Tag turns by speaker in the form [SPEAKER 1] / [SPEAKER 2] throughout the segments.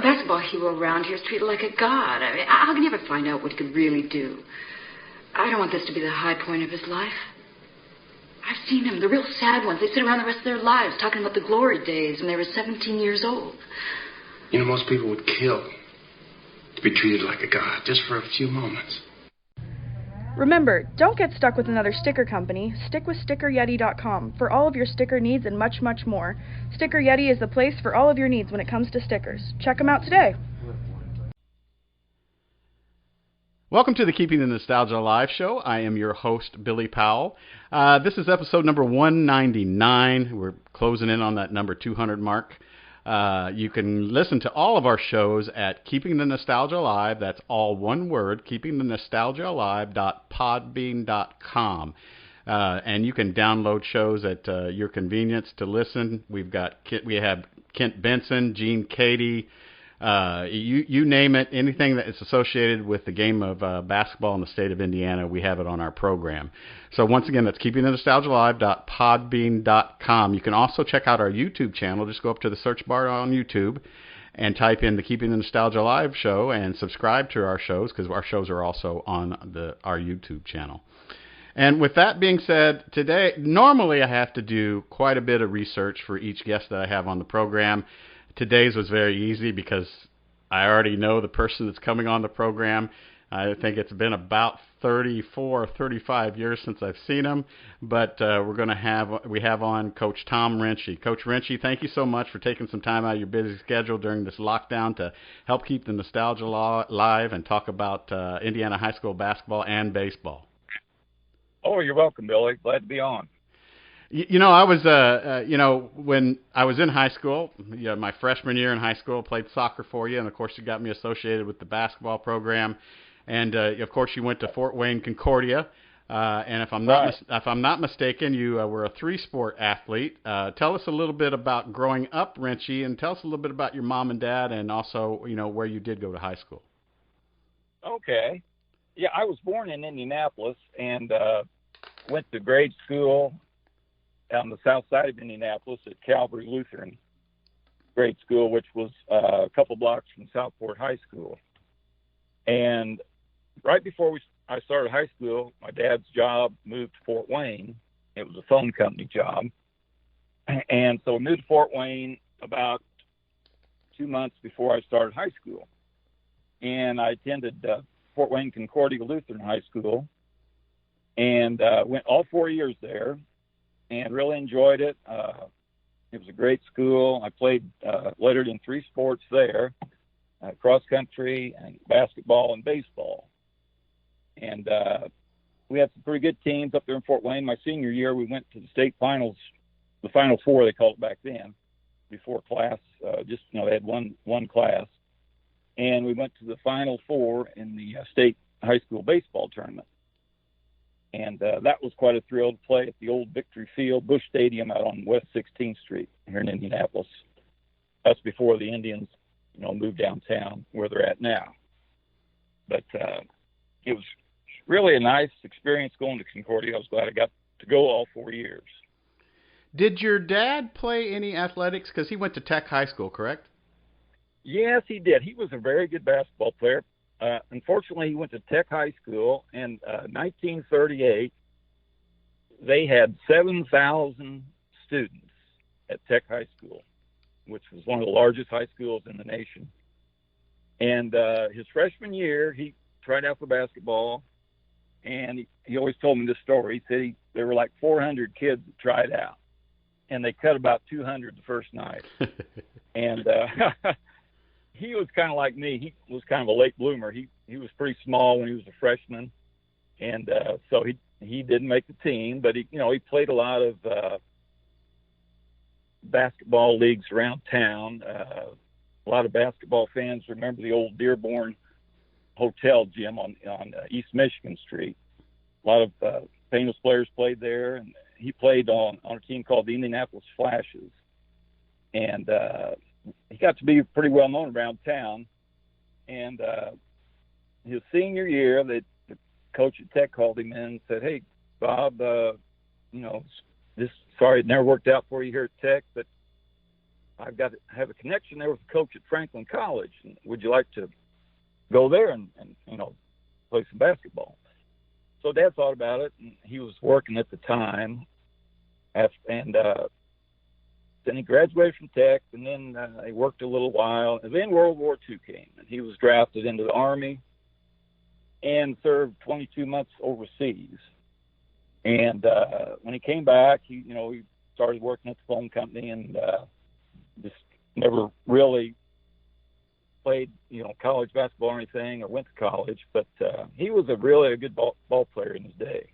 [SPEAKER 1] basketball hero around here is treated like a god. I mean, how can you ever find out what he could really do? I don't want this to be the high point of his life. I've seen them, the real sad ones. They sit around the rest of their lives talking about the glory days when they were 17 years old.
[SPEAKER 2] You know, most people would kill to be treated like a god just for a few moments.
[SPEAKER 3] Remember, don't get stuck with another sticker company. Stick with StickerYeti.com for all of your sticker needs and much, much more. Sticker Yeti is the place for all of your needs when it comes to stickers. Check them out today.
[SPEAKER 4] Welcome to the Keeping the Nostalgia Alive show. I am your host, Billy Powell. This is episode number 199. We're closing in on that number 200 mark. You can listen to all of our shows at Keeping the Nostalgia Alive. That's all one word, keepingthenostalgiaalive.podbean.com. And you can download shows at your convenience to listen. We have Kent Benson, Gene Cady, you name it, anything that is associated with the game of basketball in the state of Indiana, we have it on our program. So once again, that's keepingthenostalgiaalive.podbean.com. You can also check out our YouTube channel. Just go up to the search bar on YouTube and type in the Keeping the Nostalgia Alive show and subscribe to our shows, because our shows are also on our YouTube channel. And with that being said, today, normally I have to do quite a bit of research for each guest that I have on the program. Today's was very easy because I already know the person that's coming on the program. I think it's been about 34 or 35 years since I've seen him, but we have on Coach Tom Riensche. Coach Riensche, thank you so much for taking some time out of your busy schedule during this lockdown to help keep the nostalgia alive and talk about Indiana high school basketball and baseball.
[SPEAKER 5] Oh, you're welcome, Billy. Glad to be on.
[SPEAKER 4] You know, I was, when I was in high school, my freshman year in high school, played soccer for you, and of course you got me associated with the basketball program, and of course you went to Fort Wayne Concordia, and if I'm not mistaken, you were a three-sport athlete. Tell us a little bit about growing up, Riensche, and tell us a little bit about your mom and dad, and also where you did go to high school.
[SPEAKER 5] Okay, yeah, I was born in Indianapolis and went to grade school on the south side of Indianapolis at Calvary Lutheran grade school, which was a couple blocks from Southport High School. And right before I started high school, my dad's job moved to Fort Wayne. It was a phone company job. And so we moved to Fort Wayne about 2 months before I started high school. And I attended Fort Wayne Concordia Lutheran High School and went all 4 years there. And really enjoyed it. It was a great school. I played, lettered in three sports there, cross country and basketball and baseball. And we had some pretty good teams up there in Fort Wayne. My senior year, we went to the state finals, the Final Four, they called it back then, before class. They had one class. And we went to the Final Four in the state high school baseball tournament. And that was quite a thrill to play at the old Victory Field, Bush Stadium out on West 16th Street here in Indianapolis. That's before the Indians, moved downtown where they're at now. But it was really a nice experience going to Concordia. I was glad I got to go all 4 years.
[SPEAKER 4] Did your dad play any athletics? Because he went to Tech High School, correct?
[SPEAKER 5] Yes, he did. He was a very good basketball player. Unfortunately, he went to Tech High School in 1938. They had 7,000 students at Tech High School, which was one of the largest high schools in the nation. And his freshman year, he tried out for basketball, and he always told me this story. He said there were like 400 kids that tried out, and they cut about 200 the first night. And he was kind of like me. He was kind of a late bloomer. He was pretty small when he was a freshman, and so he didn't make the team. But he played a lot of basketball leagues around town. A lot of basketball fans remember the old Dearborn Hotel gym on East Michigan Street. A lot of famous players played there, and he played on a team called the Indianapolis Flashes, and he got to be pretty well known around town. And his senior year, the coach at Tech called him in and said, "Hey, Bob, sorry it never worked out for you here at Tech, but I've got to have a connection there with a coach at Franklin College. And would you like to go there and play some basketball? So Dad thought about it, and he was working at the time. And then he graduated from Tech, and then he worked a little while. And then World War II came, and he was drafted into the Army and served 22 months overseas. And when he came back, he started working at the phone company and just never really played, college basketball or anything, or went to college. But he was really a good ball player in his day.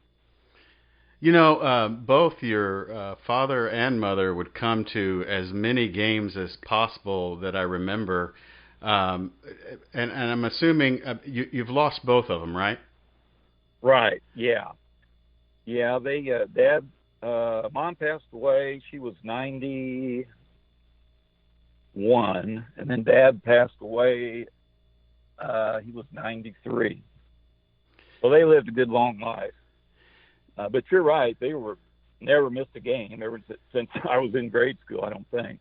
[SPEAKER 4] Both your father and mother would come to as many games as possible that I remember. And I'm assuming you've lost both of them, right?
[SPEAKER 5] Right, yeah. Yeah, Dad, Mom passed away. She was 91, and then Dad passed away. He was 93. So they lived a good, long life. But you're right. They never missed a game ever since I was in grade school, I don't think.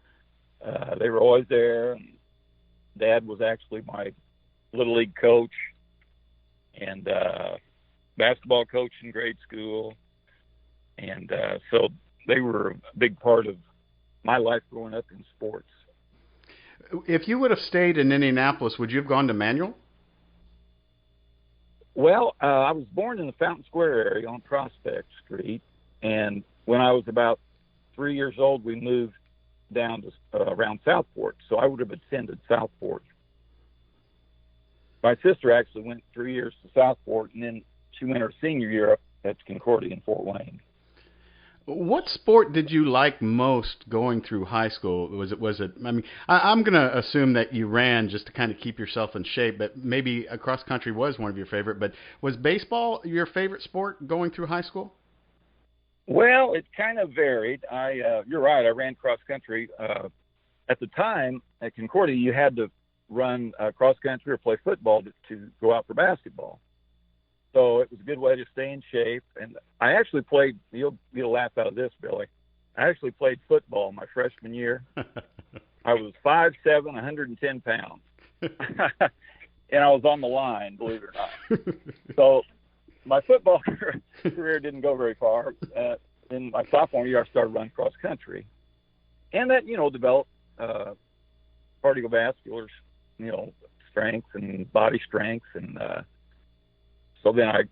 [SPEAKER 5] They were always there. And Dad was actually my Little League coach and basketball coach in grade school. And so they were a big part of my life growing up in sports.
[SPEAKER 4] If you would have stayed in Indianapolis, would you have gone to Manual?
[SPEAKER 5] Well, I was born in the Fountain Square area on Prospect Street, and when I was about 3 years old, we moved down to around Southport, so I would have attended Southport. My sister actually went 3 years to Southport, and then she went her senior year up at Concordia in Fort Wayne.
[SPEAKER 4] What sport did you like most going through high school? Was it? I mean, I'm going to assume that you ran just to kind of keep yourself in shape, but maybe cross country was one of your favorite. But was baseball your favorite sport going through high school?
[SPEAKER 5] Well, it kind of varied. You're right. I ran cross country. At the time at Concordia, you had to run cross country or play football to go out for basketball. So it was a good way to stay in shape. And I actually played, you'll get a laugh out of this, Billy. I actually played football my freshman year. I was 5'7", 110 pounds. And I was on the line, believe it or not. So my football career didn't go very far. In my sophomore year, I started running cross country. And that, developed cardiovascular, strength and body strength. And so then I,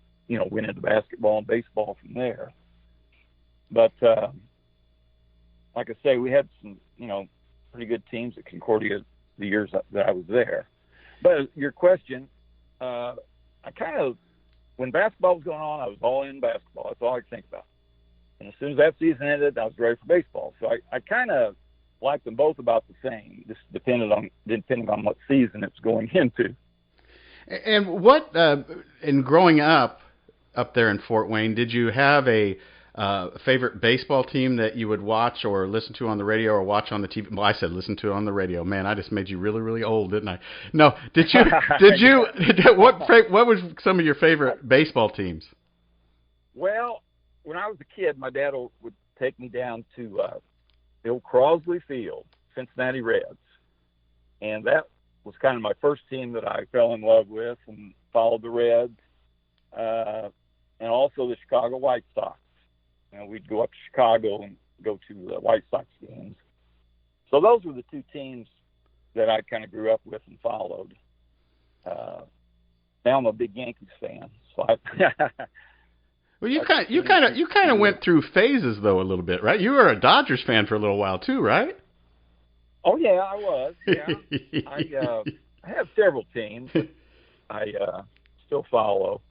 [SPEAKER 5] went into basketball and baseball from there. But like I say, we had some, pretty good teams at Concordia the years that I was there. But your question, I kind of, when basketball was going on, I was all in basketball. That's all I could think about. And as soon as that season ended, I was ready for baseball. So I kind of liked them both about the same, just depending on what season it's going into.
[SPEAKER 4] And what, in growing up there in Fort Wayne, did you have a favorite baseball team that you would watch or listen to on the radio or watch on the TV? Well, I said listen to on the radio. Man, I just made you really, really old, didn't I? No, did you? What was some of your favorite baseball teams?
[SPEAKER 5] Well, when I was a kid, my dad would take me down to the old Crosley Field, Cincinnati Reds, and that was kind of my first team that I fell in love with and followed the Reds, and also the Chicago White Sox. We'd go up to Chicago and go to the White Sox games. So those were the two teams that I kind of grew up with and followed. Now I'm a big Yankees fan. So
[SPEAKER 4] well, you kind of went through phases though a little bit, right? You were a Dodgers fan for a little while too, right?
[SPEAKER 5] Oh yeah, I was. Yeah, I have several teams that I still follow,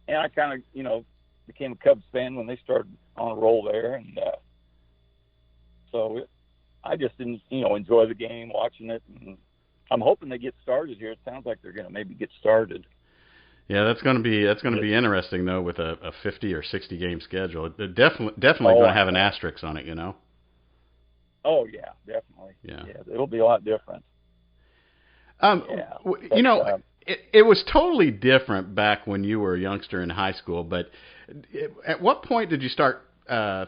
[SPEAKER 5] and I kind of became a Cubs fan when they started on a roll there, and so I just didn't enjoy the game, watching it, and I'm hoping they get started here. It sounds like they're going to maybe get started.
[SPEAKER 4] Yeah, that's going to be interesting though with a 50 or 60 game schedule. They're definitely going to have an asterisk on it,
[SPEAKER 5] Oh yeah, definitely.
[SPEAKER 4] Yeah,
[SPEAKER 5] it'll be a lot different.
[SPEAKER 4] It was totally different back when you were a youngster in high school. But at what point did you start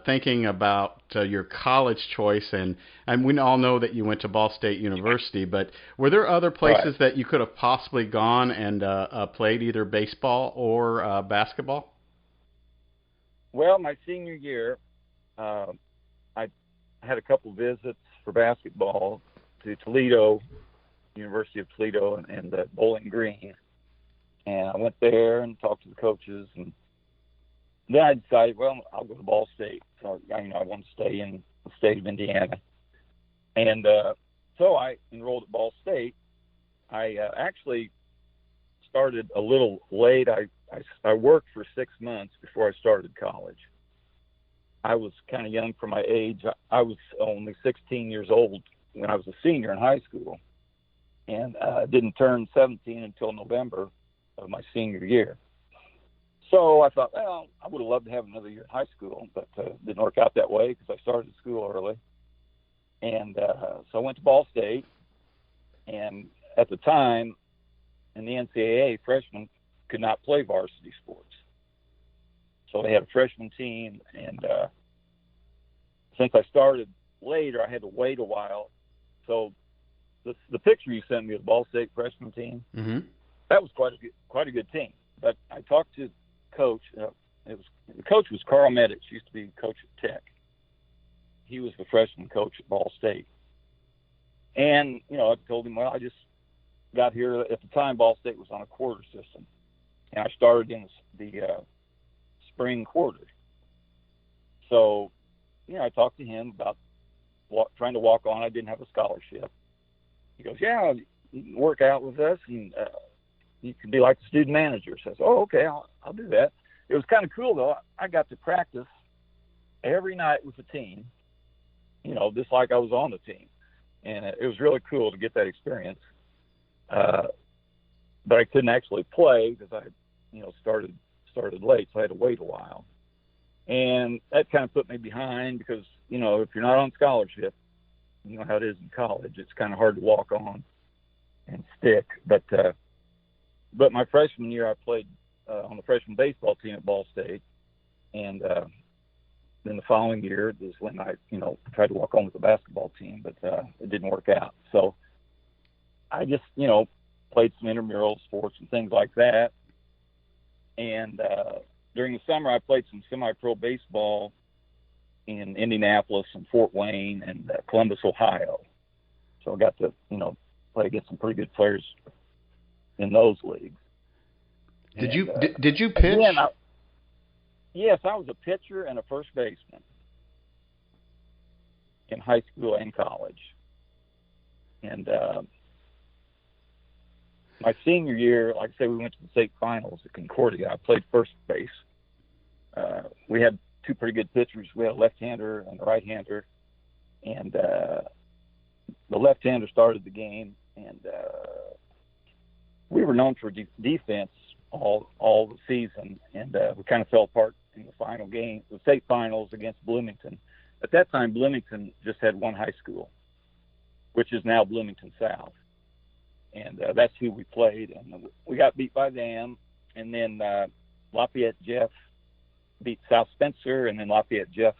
[SPEAKER 4] thinking about your college choice, and we all know that you went to Ball State University, but were there other places that you could have possibly gone and played either baseball or basketball?
[SPEAKER 5] Well, my senior year, I had a couple visits for basketball to Toledo, University of Toledo, and Bowling Green. And I went there and talked to the coaches, and then I decided, well, I'll go to Ball State. So, I wanted to stay in the state of Indiana. And so I enrolled at Ball State. I actually started a little late. I worked for 6 months before I started college. I was kind of young for my age. I was only 16 years old when I was a senior in high school, and didn't turn 17 until November of my senior year. So I thought, well, I would have loved to have another year in high school, but it didn't work out that way because I started school early. And so I went to Ball State, and at the time in the NCAA, freshmen could not play varsity sports. So they had a freshman team, and since I started later, I had to wait a while. So the picture you sent me of the Ball State freshman team, that was quite a good team. But I talked to coach. The coach was Carl Medich, used to be coach at Tech. He was the freshman coach at Ball State. And, I told him, well, I just got here. At the time, Ball State was on a quarter system. And I started in the spring quarter. So, I talked to him about trying to walk on. I didn't have a scholarship. He goes, yeah, you can work out with us, and you can be like the student manager. So I said, oh, okay, I'll do that. It was kind of cool, though. I got to practice every night with the team, just like I was on the team. And it was really cool to get that experience. But I couldn't actually play because I, started late, so I had to wait a while. And that kind of put me behind because, if you're not on scholarship, you know how it is in college. It's kind of hard to walk on and stick. But my freshman year, I played on the freshman baseball team at Ball State. And then the following year is when I, tried to walk on with the basketball team, but it didn't work out. So I just, played some intramural sports and things like that. And during the summer, I played some semi-pro baseball in Indianapolis and Fort Wayne and Columbus, Ohio. So I got to, play against some pretty good players in those leagues.
[SPEAKER 4] Did you pitch?
[SPEAKER 5] Again, yes, I was a pitcher and a first baseman in high school and college. And my senior year, like I say, we went to the state finals at Concordia. I played first base. We had two pretty good pitchers. We had a left-hander and a right-hander. And the left-hander started the game, and we were known for defense all the season, and we kind of fell apart in the final game, the state finals against Bloomington. At that time, Bloomington just had one high school, which is now Bloomington South. And that's who we played. And we got beat by them. And then Lafayette Jeff beat South Spencer. And then Lafayette Jeff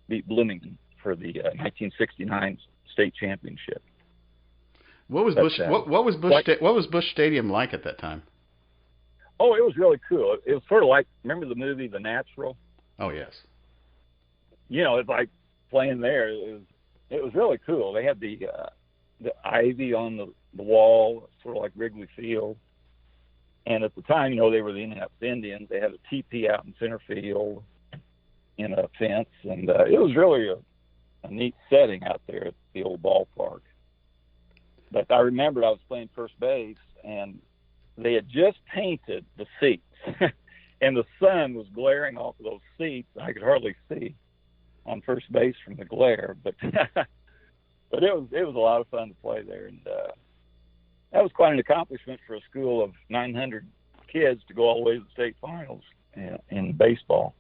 [SPEAKER 5] beat Bloomington for the 1969 state championship.
[SPEAKER 4] What was Busch Stadium like at that time?
[SPEAKER 5] Oh, it was really cool. It was sort of like, remember the movie The Natural?
[SPEAKER 4] Oh, yes.
[SPEAKER 5] It's like playing there. It was really cool. They had the ivy on the wall, sort of like Wrigley Field. And at the time, they were the Indianapolis Indians. They had a teepee out in center field in a fence. And it was really a neat setting out there at the old ballpark. But I remembered I was playing first base, and they had just painted the seats. And the sun was glaring off of those seats. I could hardly see on first base from the glare. But but it was a lot of fun to play there, and that was quite an accomplishment for a school of 900 kids to go all the way to the state finals in baseball.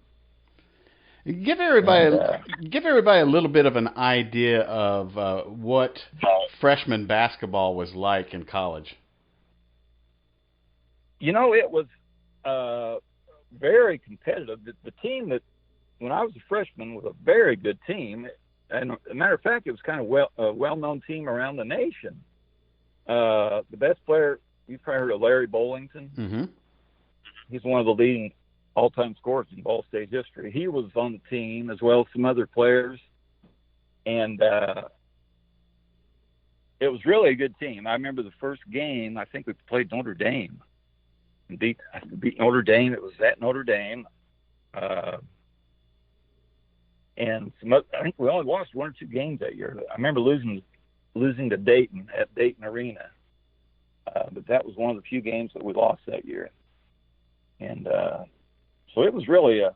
[SPEAKER 4] Give everybody a little bit of an idea of what freshman basketball was like in college.
[SPEAKER 5] It was very competitive. The team that when I was a freshman with a very good team, and as a matter of fact, it was kind of a well-known team around the nation. The best player, you've probably heard of Larry Bollington.
[SPEAKER 4] Mm-hmm.
[SPEAKER 5] He's one of the leading all-time scorers in Ball State history. He was on the team as well as some other players, and it was really a good team. I remember the first game, I think we played Notre Dame. Beat Notre Dame. It was at Notre Dame. And I think we only lost 1 or 2 games that year. I remember losing to Dayton at Dayton Arena. But that was one of the few games that we lost that year. And so it was really a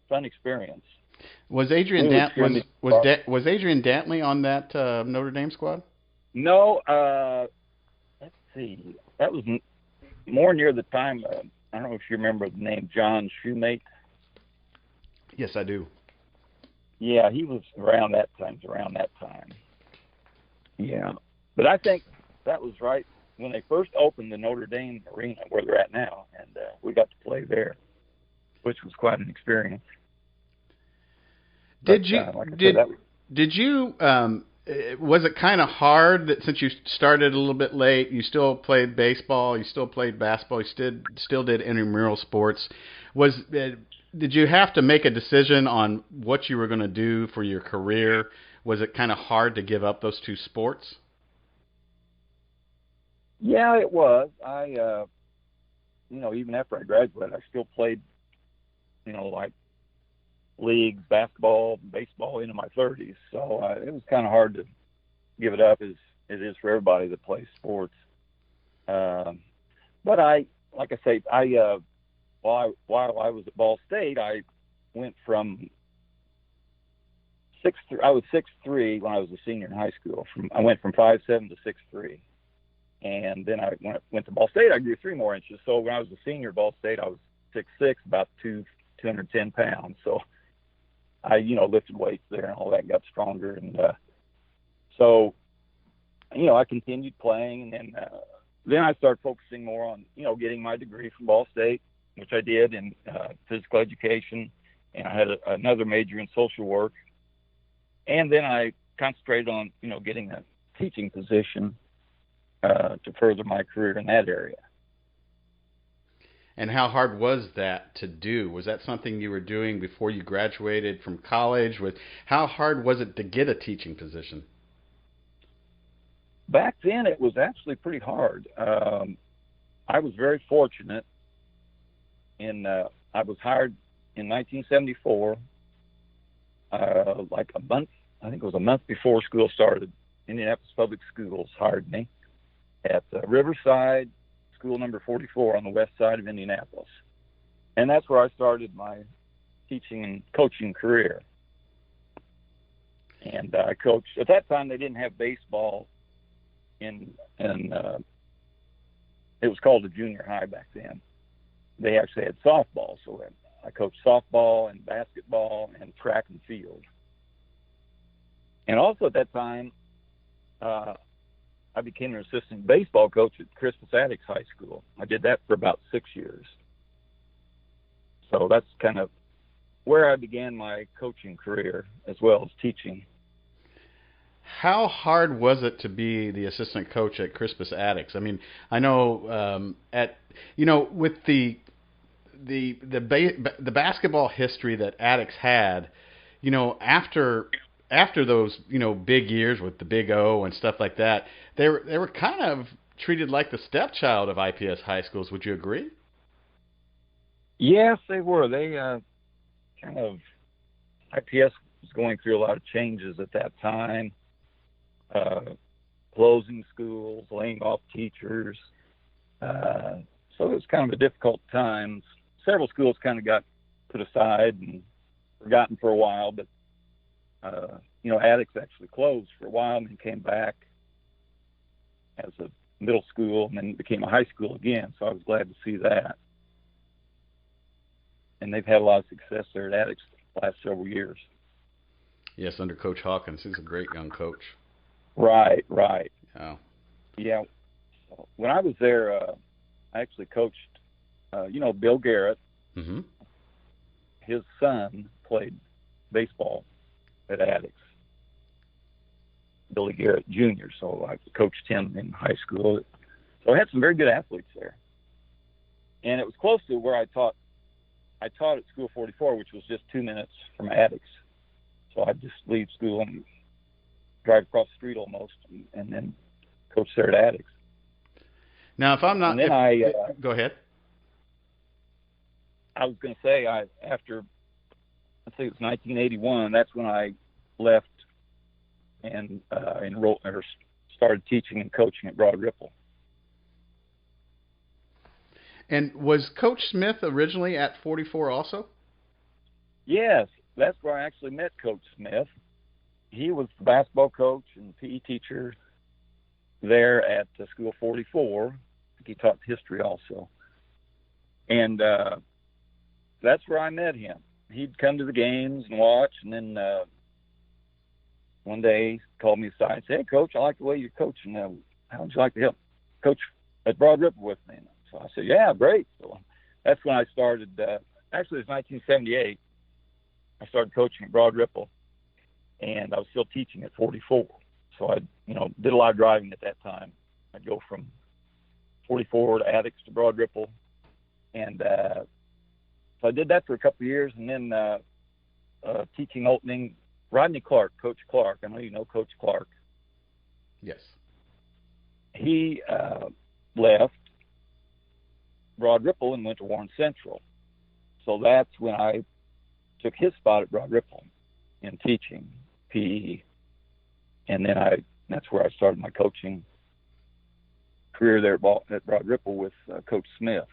[SPEAKER 5] fun experience.
[SPEAKER 4] Was Adrian was Adrian Dantley on that Notre Dame squad?
[SPEAKER 5] No. Let's see. That was more near the time. I don't know if you remember the name John Shoemate.
[SPEAKER 4] Yes, I do.
[SPEAKER 5] Yeah, he was around that time. Yeah. But I think that was right when they first opened the Notre Dame arena where they're at now, and we got to play there, which was quite an experience.
[SPEAKER 4] Was it kind of hard that since you started a little bit late, you still played baseball, you still played basketball, you still did intramural sports? Did you have to make a decision on what you were going to do for your career? Was it kind of hard to give up those 2 sports?
[SPEAKER 5] Yeah, it was. I, even after I graduated, I still played, like leagues, basketball, baseball into my 30s. So it was kind of hard to give it up as it is for everybody that plays sports. But while I was at Ball State, I went from 6'3". I was 6'3" when I was a senior in high school. I went from 5'7" to 6'3", and then when I went to Ball State, I grew 3 more inches. So when I was a senior at Ball State, I was 6'6", about 210 pounds. So I, lifted weights there and all that, got stronger, and so I continued playing, and then I started focusing more on getting my degree from Ball State, which I did in physical education, and I had another major in social work. And then I concentrated on, getting a teaching position to further my career in that area.
[SPEAKER 4] And how hard was that to do? Was that something you were doing before you graduated from college? How hard was it to get a teaching position?
[SPEAKER 5] Back then, it was actually pretty hard. I was very fortunate. I was hired in 1974, like a month, I think it was a month before school started. Indianapolis Public Schools hired me at Riverside, school number 44 on the west side of Indianapolis. And that's where I started my teaching and coaching career. And I coached, at that time they didn't have baseball it was called a junior high back then. They actually had softball, so I coached softball and basketball and track and field. And also at that time, I became an assistant baseball coach at Crispus Attucks High School. I did that for about 6 years. So that's kind of where I began my coaching career as well as teaching.
[SPEAKER 4] How hard was it to be the assistant coach at Crispus Attucks? I mean, I know with the basketball history that Attucks had, after those big years with the Big O and stuff like that, they were kind of treated like the stepchild of IPS high schools. Would you agree?
[SPEAKER 5] Yes, they were. They IPS was going through a lot of changes at that time. Closing schools, laying off teachers. So it was kind of a difficult time. Several schools kind of got put aside and forgotten for a while, but Attucks actually closed for a while and then came back as a middle school and then became a high school again. So I was glad to see that. And they've had a lot of success there at Attucks the last several years.
[SPEAKER 4] Yes, under Coach Hawkins. He's a great young coach.
[SPEAKER 5] Right.
[SPEAKER 4] Oh.
[SPEAKER 5] Yeah. When I was there, I actually coached, Bill Garrett.
[SPEAKER 4] Mm-hmm.
[SPEAKER 5] his son played baseball at Addix, Billy Garrett Jr., so I coached him in high school. So I had some very good athletes there. And it was close to where I taught. I taught at School 44, which was just 2 minutes from Addix. So I'd just leave school and drive across the street almost, and then coach there at Addix.
[SPEAKER 4] Now, if I'm not...
[SPEAKER 5] And then
[SPEAKER 4] go ahead.
[SPEAKER 5] I was going to say, after, I think it was 1981, that's when I left and enrolled or started teaching and coaching at Broad Ripple.
[SPEAKER 4] And was Coach Smith originally at 44 also?
[SPEAKER 5] Yes, that's where I actually met Coach Smith. He was the basketball coach and PE teacher there at School 44. I think he taught history also. And that's where I met him. He'd come to the games and watch, and then one day he called me aside and said, "Hey, Coach, I like the way you're coaching. How would you like to help coach at Broad Ripple with me?" So I said, "Yeah, great." So that's when I started. Actually, it was 1978. I started coaching at Broad Ripple, and I was still teaching at 44. So I, did a lot of driving at that time. I'd go from 44 to Addix to Broad Ripple, and so I did that for a couple of years, and then teaching opening. Rodney Clark, Coach Clark. I know you know Coach Clark.
[SPEAKER 4] Yes.
[SPEAKER 5] He left Broad Ripple and went to Warren Central. So that's when I took his spot at Broad Ripple in teaching PE. And then that's where I started my coaching career there at Broad Ripple with Coach Smith.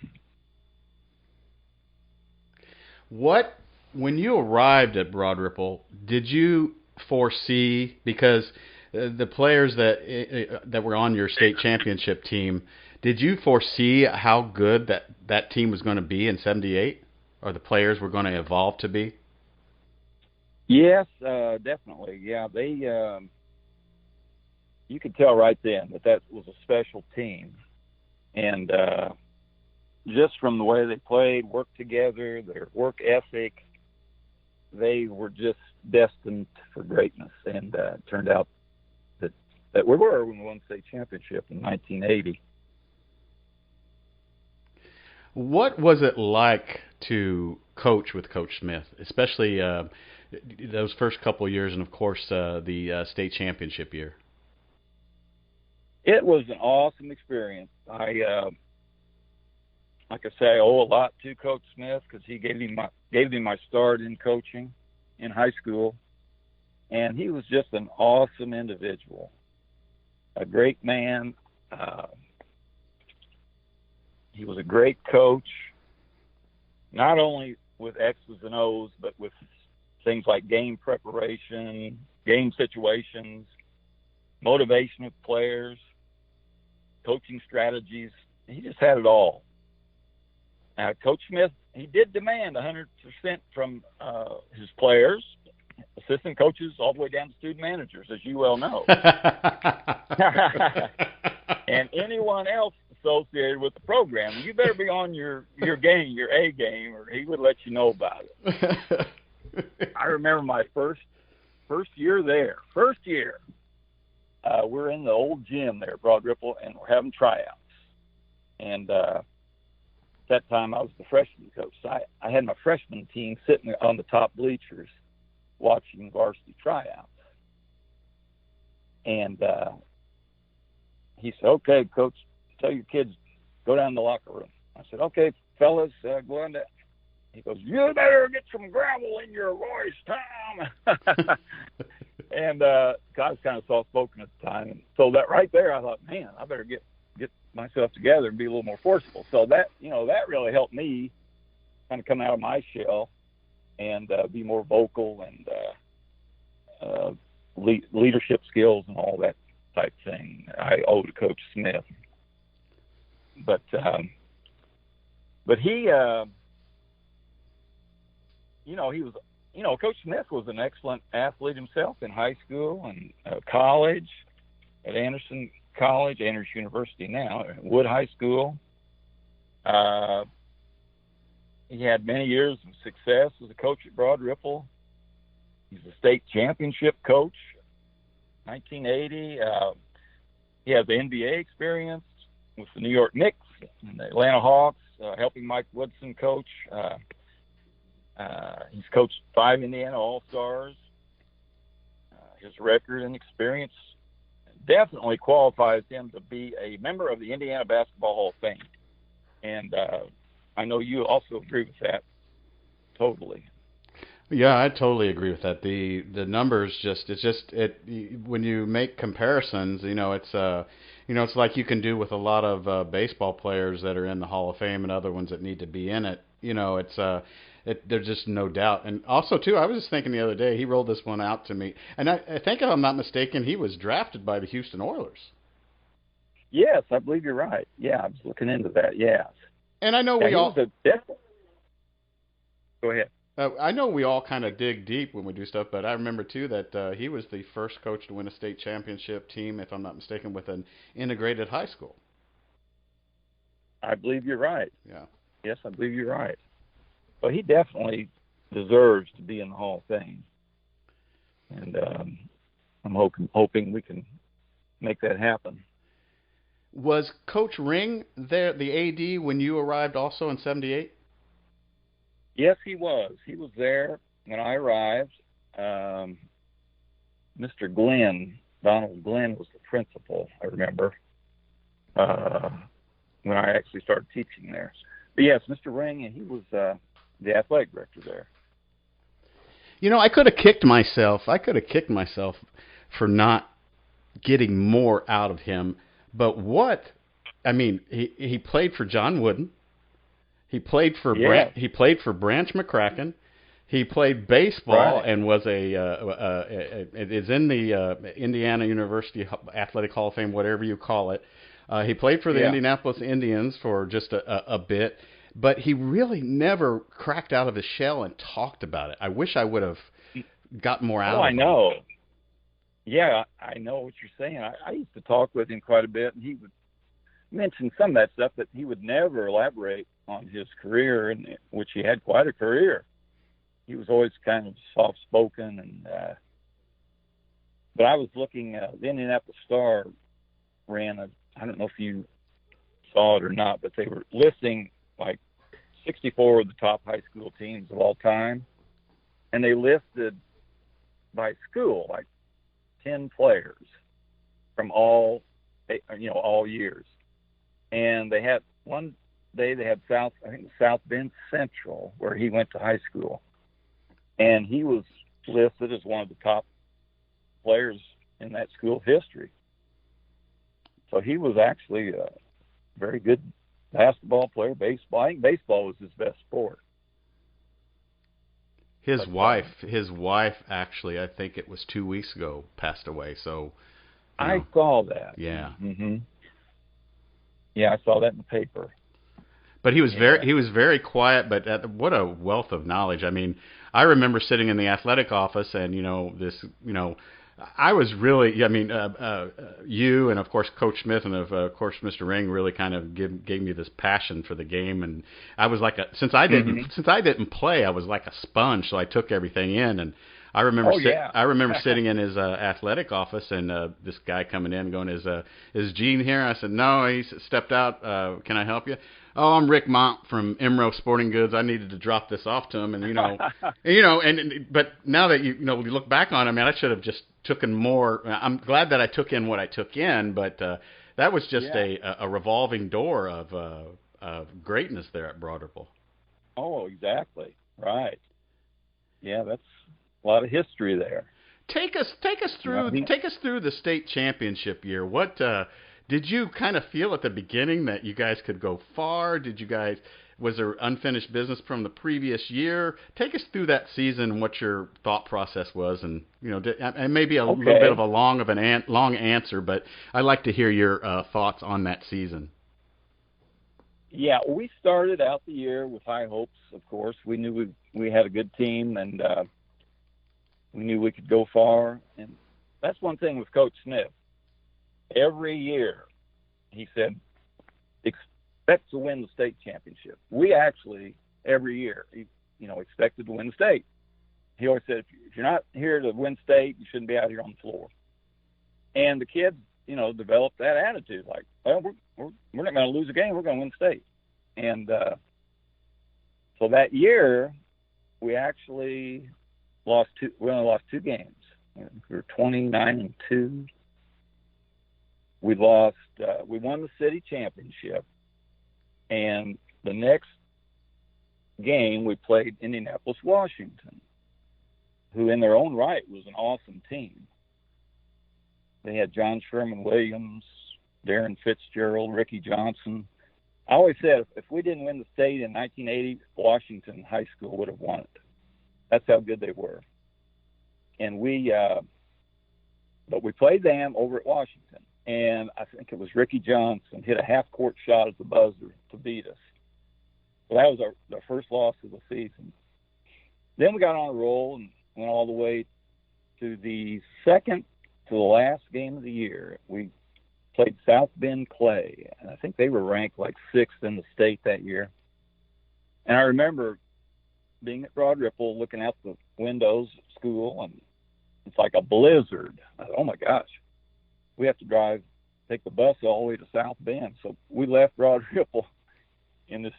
[SPEAKER 4] When you arrived at Broad Ripple, did you foresee, because the players that were on your state championship team, did you foresee how good that team was going to be in 78, or the players were going to evolve to be?
[SPEAKER 5] Yes, definitely. Yeah, they. You could tell right then that was a special team, and just from the way they played, worked together, their work ethic, they were just destined for greatness. And it turned out that we were when we won the state championship in 1980.
[SPEAKER 4] What was it like to coach with Coach Smith, especially those first couple of years, and of course the state championship year?
[SPEAKER 5] It was an awesome experience. Like I say, I owe a lot to Coach Smith because he gave me my start in coaching in high school, and he was just an awesome individual, a great man. He was a great coach, not only with X's and O's, but with things like game preparation, game situations, motivation of players, coaching strategies. He just had it all. Coach Smith, he did demand 100% from his players, assistant coaches, all the way down to student managers, as you well know. And anyone else associated with the program, you better be on your game, your A game, or he would let you know about it. I remember my first year there. We're in the old gym there at Broad Ripple, and we're having tryouts. And that time I was the freshman coach. So I had my freshman team sitting on the top bleachers watching varsity tryouts. And he said, "Okay, Coach, tell your kids, go down to the locker room." I said, "Okay, fellas, go on down." He goes, "You better get some gravel in your voice, Tom." And I was kind of soft-spoken at the time. And so that right there, I thought, man, I better get myself together and be a little more forceful. So that really helped me kind of come out of my shell and be more vocal and leadership skills and all that type thing. I owe to Coach Smith. But he, he was, Coach Smith was an excellent athlete himself in high school and college at Anderson College, Andrews University now, Wood High School. he had many years of success as a coach at Broad Ripple. He's a state championship coach, 1980. He has the NBA experience with the New York Knicks and the Atlanta Hawks, helping Mike Woodson coach. He's coached 5 Indiana All-Stars. His record and experience definitely qualifies him to be a member of the Indiana Basketball Hall of Fame. And I know you also agree with that totally.
[SPEAKER 4] Yeah, I totally agree with that. The numbers when you make comparisons, it's like you can do with a lot of baseball players that are in the Hall of Fame and other ones that need to be in it. There's just no doubt. And also too, I was just thinking the other day, he rolled this one out to me, and I think if I'm not mistaken, he was drafted by the Houston Oilers.
[SPEAKER 5] Yes, I believe you're right. Yeah, I was looking into that. Yes.
[SPEAKER 4] And I know
[SPEAKER 5] Go ahead.
[SPEAKER 4] I know we all kind of dig deep when we do stuff, but I remember, too, that he was the first coach to win a state championship team, if I'm not mistaken, with an integrated high school.
[SPEAKER 5] I believe you're right.
[SPEAKER 4] Yeah.
[SPEAKER 5] Yes, I believe you're right. Well, he definitely deserves to be in the Hall of Fame. And I'm hoping we can make that happen.
[SPEAKER 4] Was Coach Ring there, the AD, when you arrived also in 78?
[SPEAKER 5] Yes, he was. He was there when I arrived. Mr. Glenn, Donald Glenn, was the principal, I remember, when I actually started teaching there. But yes, Mr. Ring, and he was the athletic director there.
[SPEAKER 4] I could have kicked myself. For not getting more out of him. But he played for John Wooden. He played for Branch McCracken. He played baseball and was it is in the Indiana University Athletic Hall of Fame, whatever you call it. He played for the Indianapolis Indians for just a bit, but he really never cracked out of his shell and talked about it. I wish I would have got more out of him.
[SPEAKER 5] I know. Yeah, I know what you're saying. I used to talk with him quite a bit, and he would mention some of that stuff, but he would never elaborate on his career, which he had quite a career. He was always kind of soft-spoken, but I was looking. The Indianapolis Star ran I don't know if you saw it or not, but they were listing like 64 of the top high school teams of all time, and they listed by school like 10 players from all years. And they had one day they had South Bend Central, where he went to high school, and he was listed as one of the top players in that school's history. So he was actually a very good basketball player. Baseball, I think baseball was his best sport.
[SPEAKER 4] His wife actually, I think it was 2 weeks ago, passed away. So
[SPEAKER 5] I saw that.
[SPEAKER 4] Yeah.
[SPEAKER 5] Mm-hmm. Yeah, I saw that in the paper.
[SPEAKER 4] But he was very quiet, but what a wealth of knowledge. I mean, I remember sitting in the athletic office, and I was really, you and of course Coach Smith and of course Mr. Ring really kind of gave me this passion for the game, and I was like since I didn't play, I was like a sponge, so I took everything in. And I remember sitting in his athletic office, and this guy coming in going, "Is Gene here?" I said, "No, he stepped out. Can I help you?" "Oh, I'm Rick Mont from Emerald Sporting Goods. I needed to drop this off to him." And but now that you look back on it, I should have just taken more. I'm glad that I took in what I took in, but that was just a revolving door of greatness there at Broad Ripple.
[SPEAKER 5] Oh, exactly. Right. Yeah, that's a lot of history there.
[SPEAKER 4] Take us through the state championship year. What did you kind of feel at the beginning that you guys could go far? Was there unfinished business from the previous year? Take us through that season and what your thought process was, and and maybe a little bit of a long answer, but I'd like to hear your thoughts on that season.
[SPEAKER 5] Yeah, we started out the year with high hopes. Of course, we knew we had a good team, and we knew we could go far. And that's one thing with Coach Smith. Every year, he said, expect to win the state championship. We actually every year. He, expected to win the state. He always said, if you're not here to win state, you shouldn't be out here on the floor. And the kids, developed that attitude, like, well, we're not going to lose a game, we're going to win state. And so that year, we actually we only lost 2 games. We were 29-2. We won the city championship. And the next game, we played Indianapolis, Washington, who in their own right was an awesome team. They had John Sherman Williams, Darren Fitzgerald, Ricky Johnson. I always said if we didn't win the state in 1980, Washington High School would have won it. That's how good they were. And but we played them over at Washington. And I think it was Ricky Johnson hit a half-court shot at the buzzer to beat us. So that was our first loss of the season. Then we got on a roll and went all the way to the last game of the year. We played South Bend Clay, and I think they were ranked like 6th in the state that year. And I remember being at Broad Ripple, looking out the windows at school, and it's like a blizzard. I thought, oh my gosh, we have to take the bus all the way to South Bend. So we left Broad Ripple in this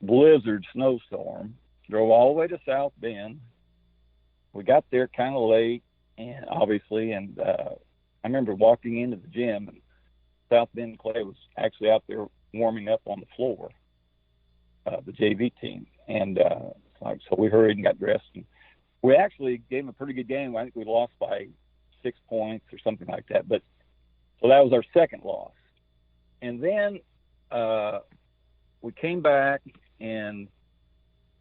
[SPEAKER 5] blizzard snowstorm, drove all the way to South Bend. We got there kind of late, and obviously, I remember walking into the gym, and South Bend Clay was actually out there warming up on the floor, the JV team. And so we hurried and got dressed. And we actually gave them a pretty good game. I think we lost by 6 points or something like that. So that was our second loss. And then we came back, and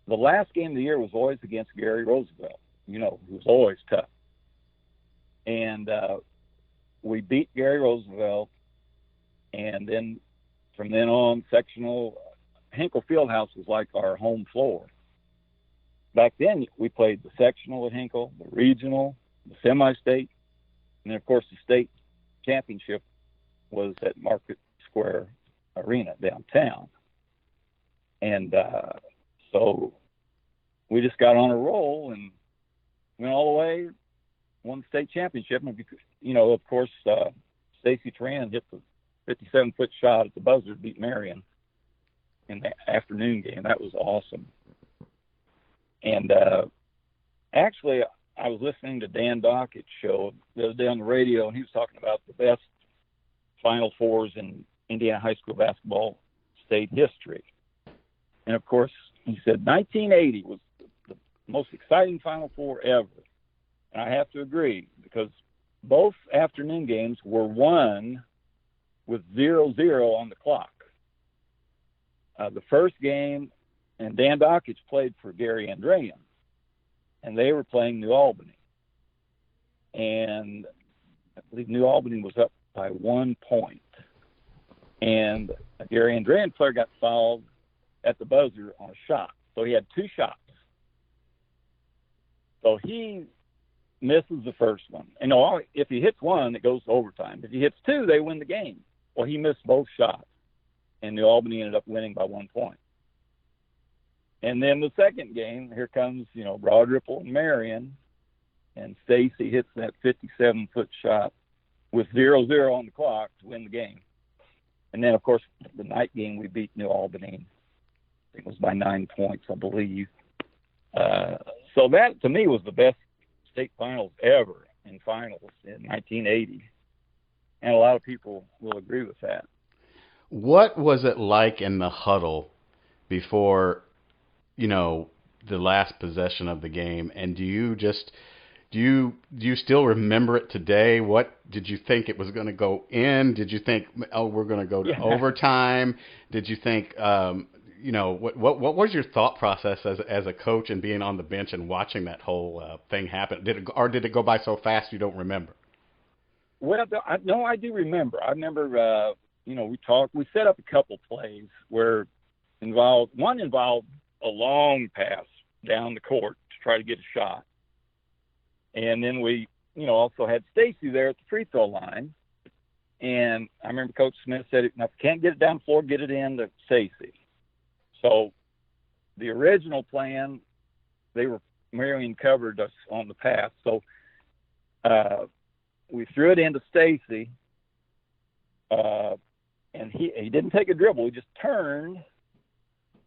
[SPEAKER 5] the last game of the year was always against Gary Roosevelt, who was always tough. And we beat Gary Roosevelt, and then from then on, sectional, Hinkle Fieldhouse was like our home floor. Back then, we played the sectional at Hinkle, the regional, the semi-state, and then, of course, the state championship was at Market Square Arena downtown. And so we just got on a roll and went all the way, won the state championship. And, of course, Stacy Tran hit the 57-foot shot at the buzzer to beat Marion in the afternoon game. That was awesome. And actually, I was listening to Dan Dockett's show the other day on the radio, and he was talking about the best Final Fours in Indiana high school basketball state history. And, of course, he said 1980 was the most exciting Final Four ever. And I have to agree, because both afternoon games were won with 0-0 on the clock. The first game, and Dan Dockage played for Gary Andrean, and they were playing New Albany. And I believe New Albany was up by 1 point. And a Gary Andrean player got fouled at the buzzer on a shot. So he had 2 shots. So he misses the first one. And if he hits one, it goes to overtime. If he hits 2, they win the game. Well, he missed both shots. And New Albany ended up winning by 1 point. And then the second game, here comes, Broad Ripple and Marion. And Stacy hits that 57-foot shot with 0-0 on the clock to win the game. And then, of course, the night game, we beat New Albany. I think it was by 9 points, I believe. So that, to me, was the best state finals ever in finals in 1980. And a lot of people will agree with that.
[SPEAKER 4] What was it like in the huddle before, the last possession of the game? And do you still remember it today? What did you think it was going to go in? Did you think, we're going to go to overtime? Did you think, what was your thought process as a coach and being on the bench and watching that whole thing happen? Did it go by so fast you don't remember?
[SPEAKER 5] Well, no, I do remember. I remember, we set up a couple plays where one involved a long pass down the court to try to get a shot. And then we, also had Stacy there at the free throw line. And I remember Coach Smith said, if you can't get it down the floor, get it in to Stacy. So the original plan, Marion covered us on the pass. So we threw it into Stacy, and he didn't take a dribble. He just turned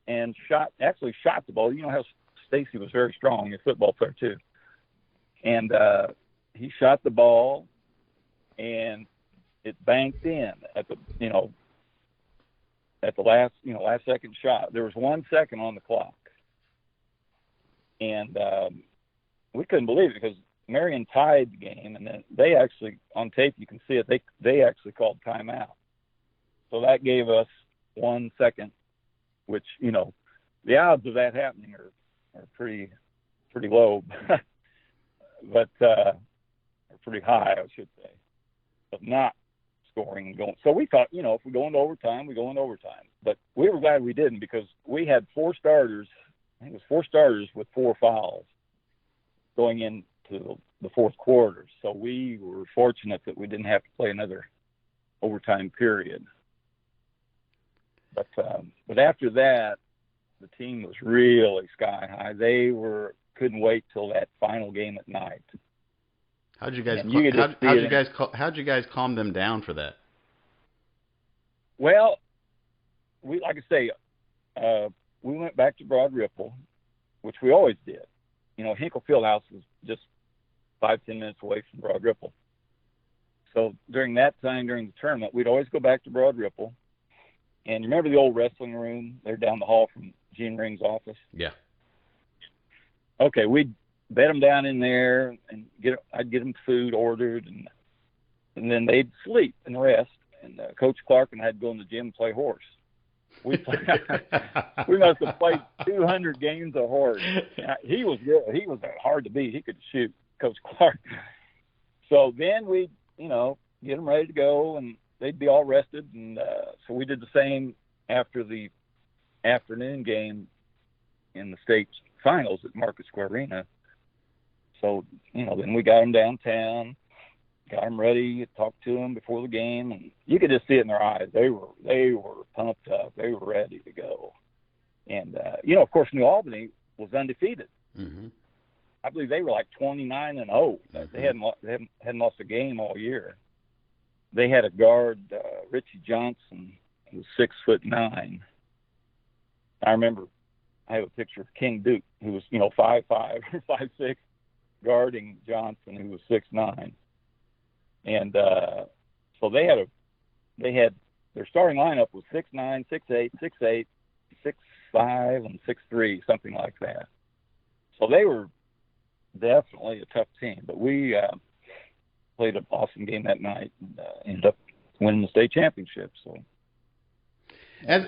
[SPEAKER 5] and shot the ball. You know how Stacy was very strong, a football player too. And he shot the ball, and it banked in at the last second shot. There was 1 second on the clock, and we couldn't believe it because Marion tied the game, and then they actually, on tape you can see it, they actually called timeout. So that gave us 1 second, which, the odds of that happening are pretty low, but pretty high, I should say, but not scoring and going. So we thought, if we go into overtime, we go into overtime. But we were glad we didn't because we had 4 starters. I think it was 4 starters with 4 fouls going into the fourth quarter. So we were fortunate that we didn't have to play another overtime period. But after that, the team was really sky high. They couldn't wait till that final game at night.
[SPEAKER 4] How'd you guys calm them down for that?
[SPEAKER 5] Well, we went back to Broad Ripple, which we always did. Hinkle Fieldhouse was just 5-10 minutes away from Broad Ripple. So during that time, during the tournament, we'd always go back to Broad Ripple. And you remember the old wrestling room? They're down the hall from Gene Ring's office.
[SPEAKER 4] Yeah.
[SPEAKER 5] Okay, we'd bed them down in there, and I'd get them food ordered, and then they'd sleep and rest. And Coach Clark and I'd go in the gym and play horse. We must have played 200 games of horse. He was good. He was hard to beat. He could shoot, Coach Clark. So then we'd, get them ready to go, and they'd be all rested. And so we did the same after the afternoon game in the state finals at Market Square Arena. So, then we got them downtown, got them ready, talked to them before the game, and you could just see it in their eyes. They were pumped up. They were ready to go. And, of course, New Albany was undefeated. Mm-hmm. I believe they were like 29-0. Mm-hmm. They hadn't lost a game all year. They had a guard, Richie Johnson, who was 6'9". I remember I have a picture of King Duke, who was, 5'5", 5'6", guarding Johnson, who was 6'9". And so they had their starting lineup was 6'9", 6'8", 6'8", 6'5", and 6'3", something like that. So they were definitely a tough team. But we played an awesome game that night and ended up winning the state championship. So
[SPEAKER 4] as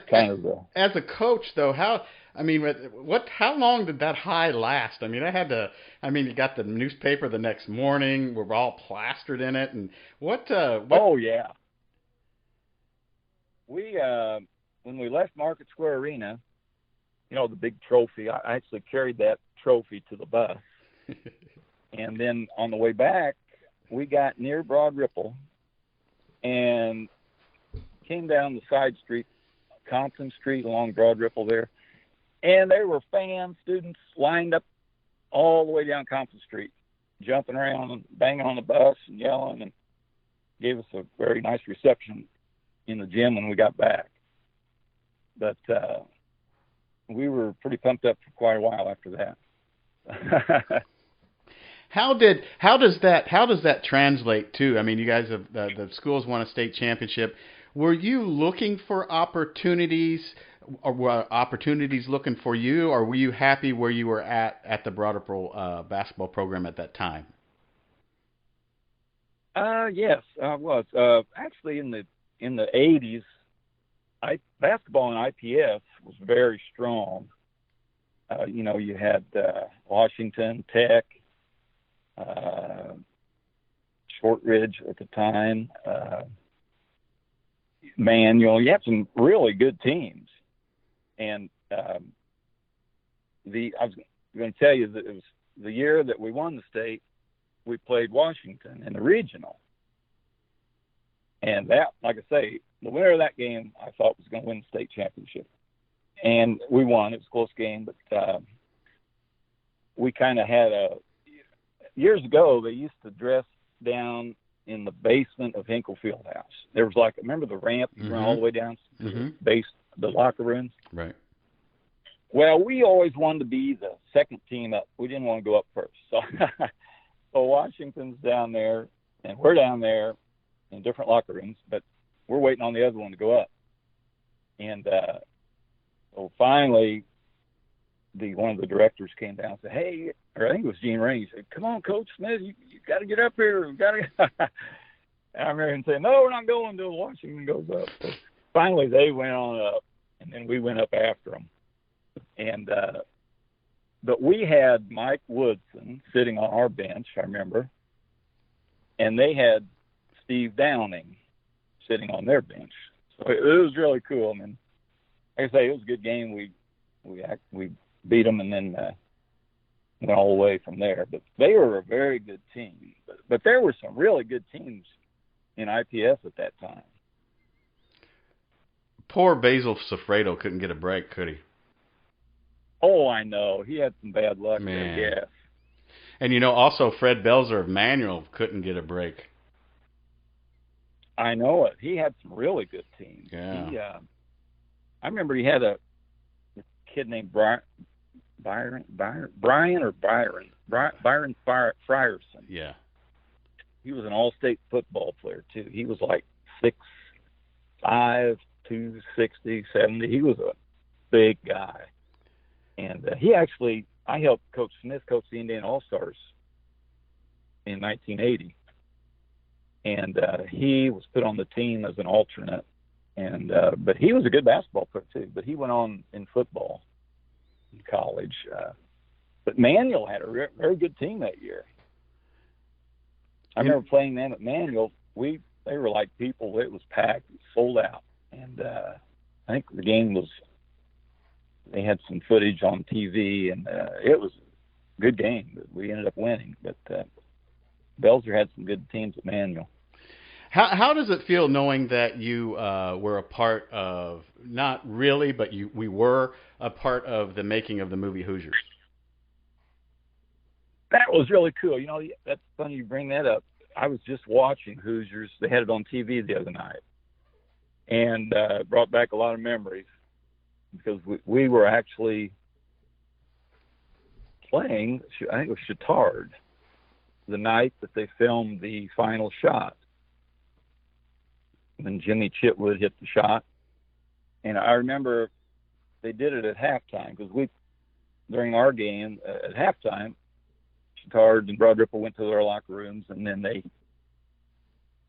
[SPEAKER 4] a coach, though, how long did that high last? I mean, you got the newspaper the next morning. We're all plastered in it, and what? Oh
[SPEAKER 5] yeah. We when we left Market Square Arena, the big trophy. I actually carried that trophy to the bus, and then on the way back, we got near Broad Ripple, and came down the side street, Compton Street along Broad Ripple there. And there were fans, students lined up all the way down Compton Street, jumping around and banging on the bus and yelling, and gave us a very nice reception in the gym when we got back. But we were pretty pumped up for quite a while after that.
[SPEAKER 4] How does that translate to? I mean, you guys have the schools won a state championship. Were you looking for opportunities? Or were opportunities looking for you, or were you happy where you were at the Broad Ripple basketball program at that time?
[SPEAKER 5] Yes, I was. Actually, in the 80s, basketball in IPS was very strong. You had Washington Tech, Shortridge at the time, Manual. You had some really good teams. And I was going to tell you that it was the year that we won the state, we played Washington in the regional. And that, like I say, the winner of that game, I thought was going to win the state championship. and we won. It was a close game, but we kind of had years ago, they used to dress down in the basement of Hinkle Fieldhouse. There was remember the ramp you run all the way down to the locker rooms?
[SPEAKER 4] Right.
[SPEAKER 5] Well, we always wanted to be the second team up. We didn't want to go up first. So, so Washington's down there, and we're down there in different locker rooms, but we're waiting on the other one to go up. And so finally, one of the directors came down and said, "Hey," or I think it was Gene Ring. He said, "Come on, Coach Smith, you got to get up here. You got to." And I remember him saying, "No, we're not going until Washington goes up." So finally, they went on up, and then we went up after them. And but we had Mike Woodson sitting on our bench, I remember, and they had Steve Downing sitting on their bench. So it was really cool. I mean, like I say, it was a good game. We beat them, and then went all the way from there. But they were a very good team. But there were some really good teams in IPS at that time.
[SPEAKER 4] Poor Basil Sofredo couldn't get a break, could he?
[SPEAKER 5] Oh, I know. He had some bad luck
[SPEAKER 4] Man.
[SPEAKER 5] there, yes.
[SPEAKER 4] And, also Fred Belzer of Manual couldn't get a break.
[SPEAKER 5] I know it. He had some really good teams.
[SPEAKER 4] Yeah.
[SPEAKER 5] I remember he had a kid named Byron Frierson.
[SPEAKER 4] Yeah.
[SPEAKER 5] He was an all-state football player, too. He was 6'5", 260, 70. He was a big guy. And I helped Coach Smith coach the Indiana All-Stars in 1980. And he was put on the team as an alternate. And but he was a good basketball player, too. But he went on in football in college. But Manual had a very good team that year. I remember playing them at Manual. They were like people. It was packed. It was sold out. And I think the game was – they had some footage on TV, and it was a good game. We ended up winning. But Belzer had some good teams at Manual.
[SPEAKER 4] How does it feel knowing that you were a part of, not really, but we were a part of the making of the movie Hoosiers?
[SPEAKER 5] That was really cool. That's funny you bring that up. I was just watching Hoosiers. They had it on TV the other night, and brought back a lot of memories because we were actually playing, I think it was Chittard, the night that they filmed the final shot. When Jimmy Chitwood hit the shot. And I remember they did it at halftime because during our game at halftime, Chittard and Broad Ripple went to their locker rooms, and then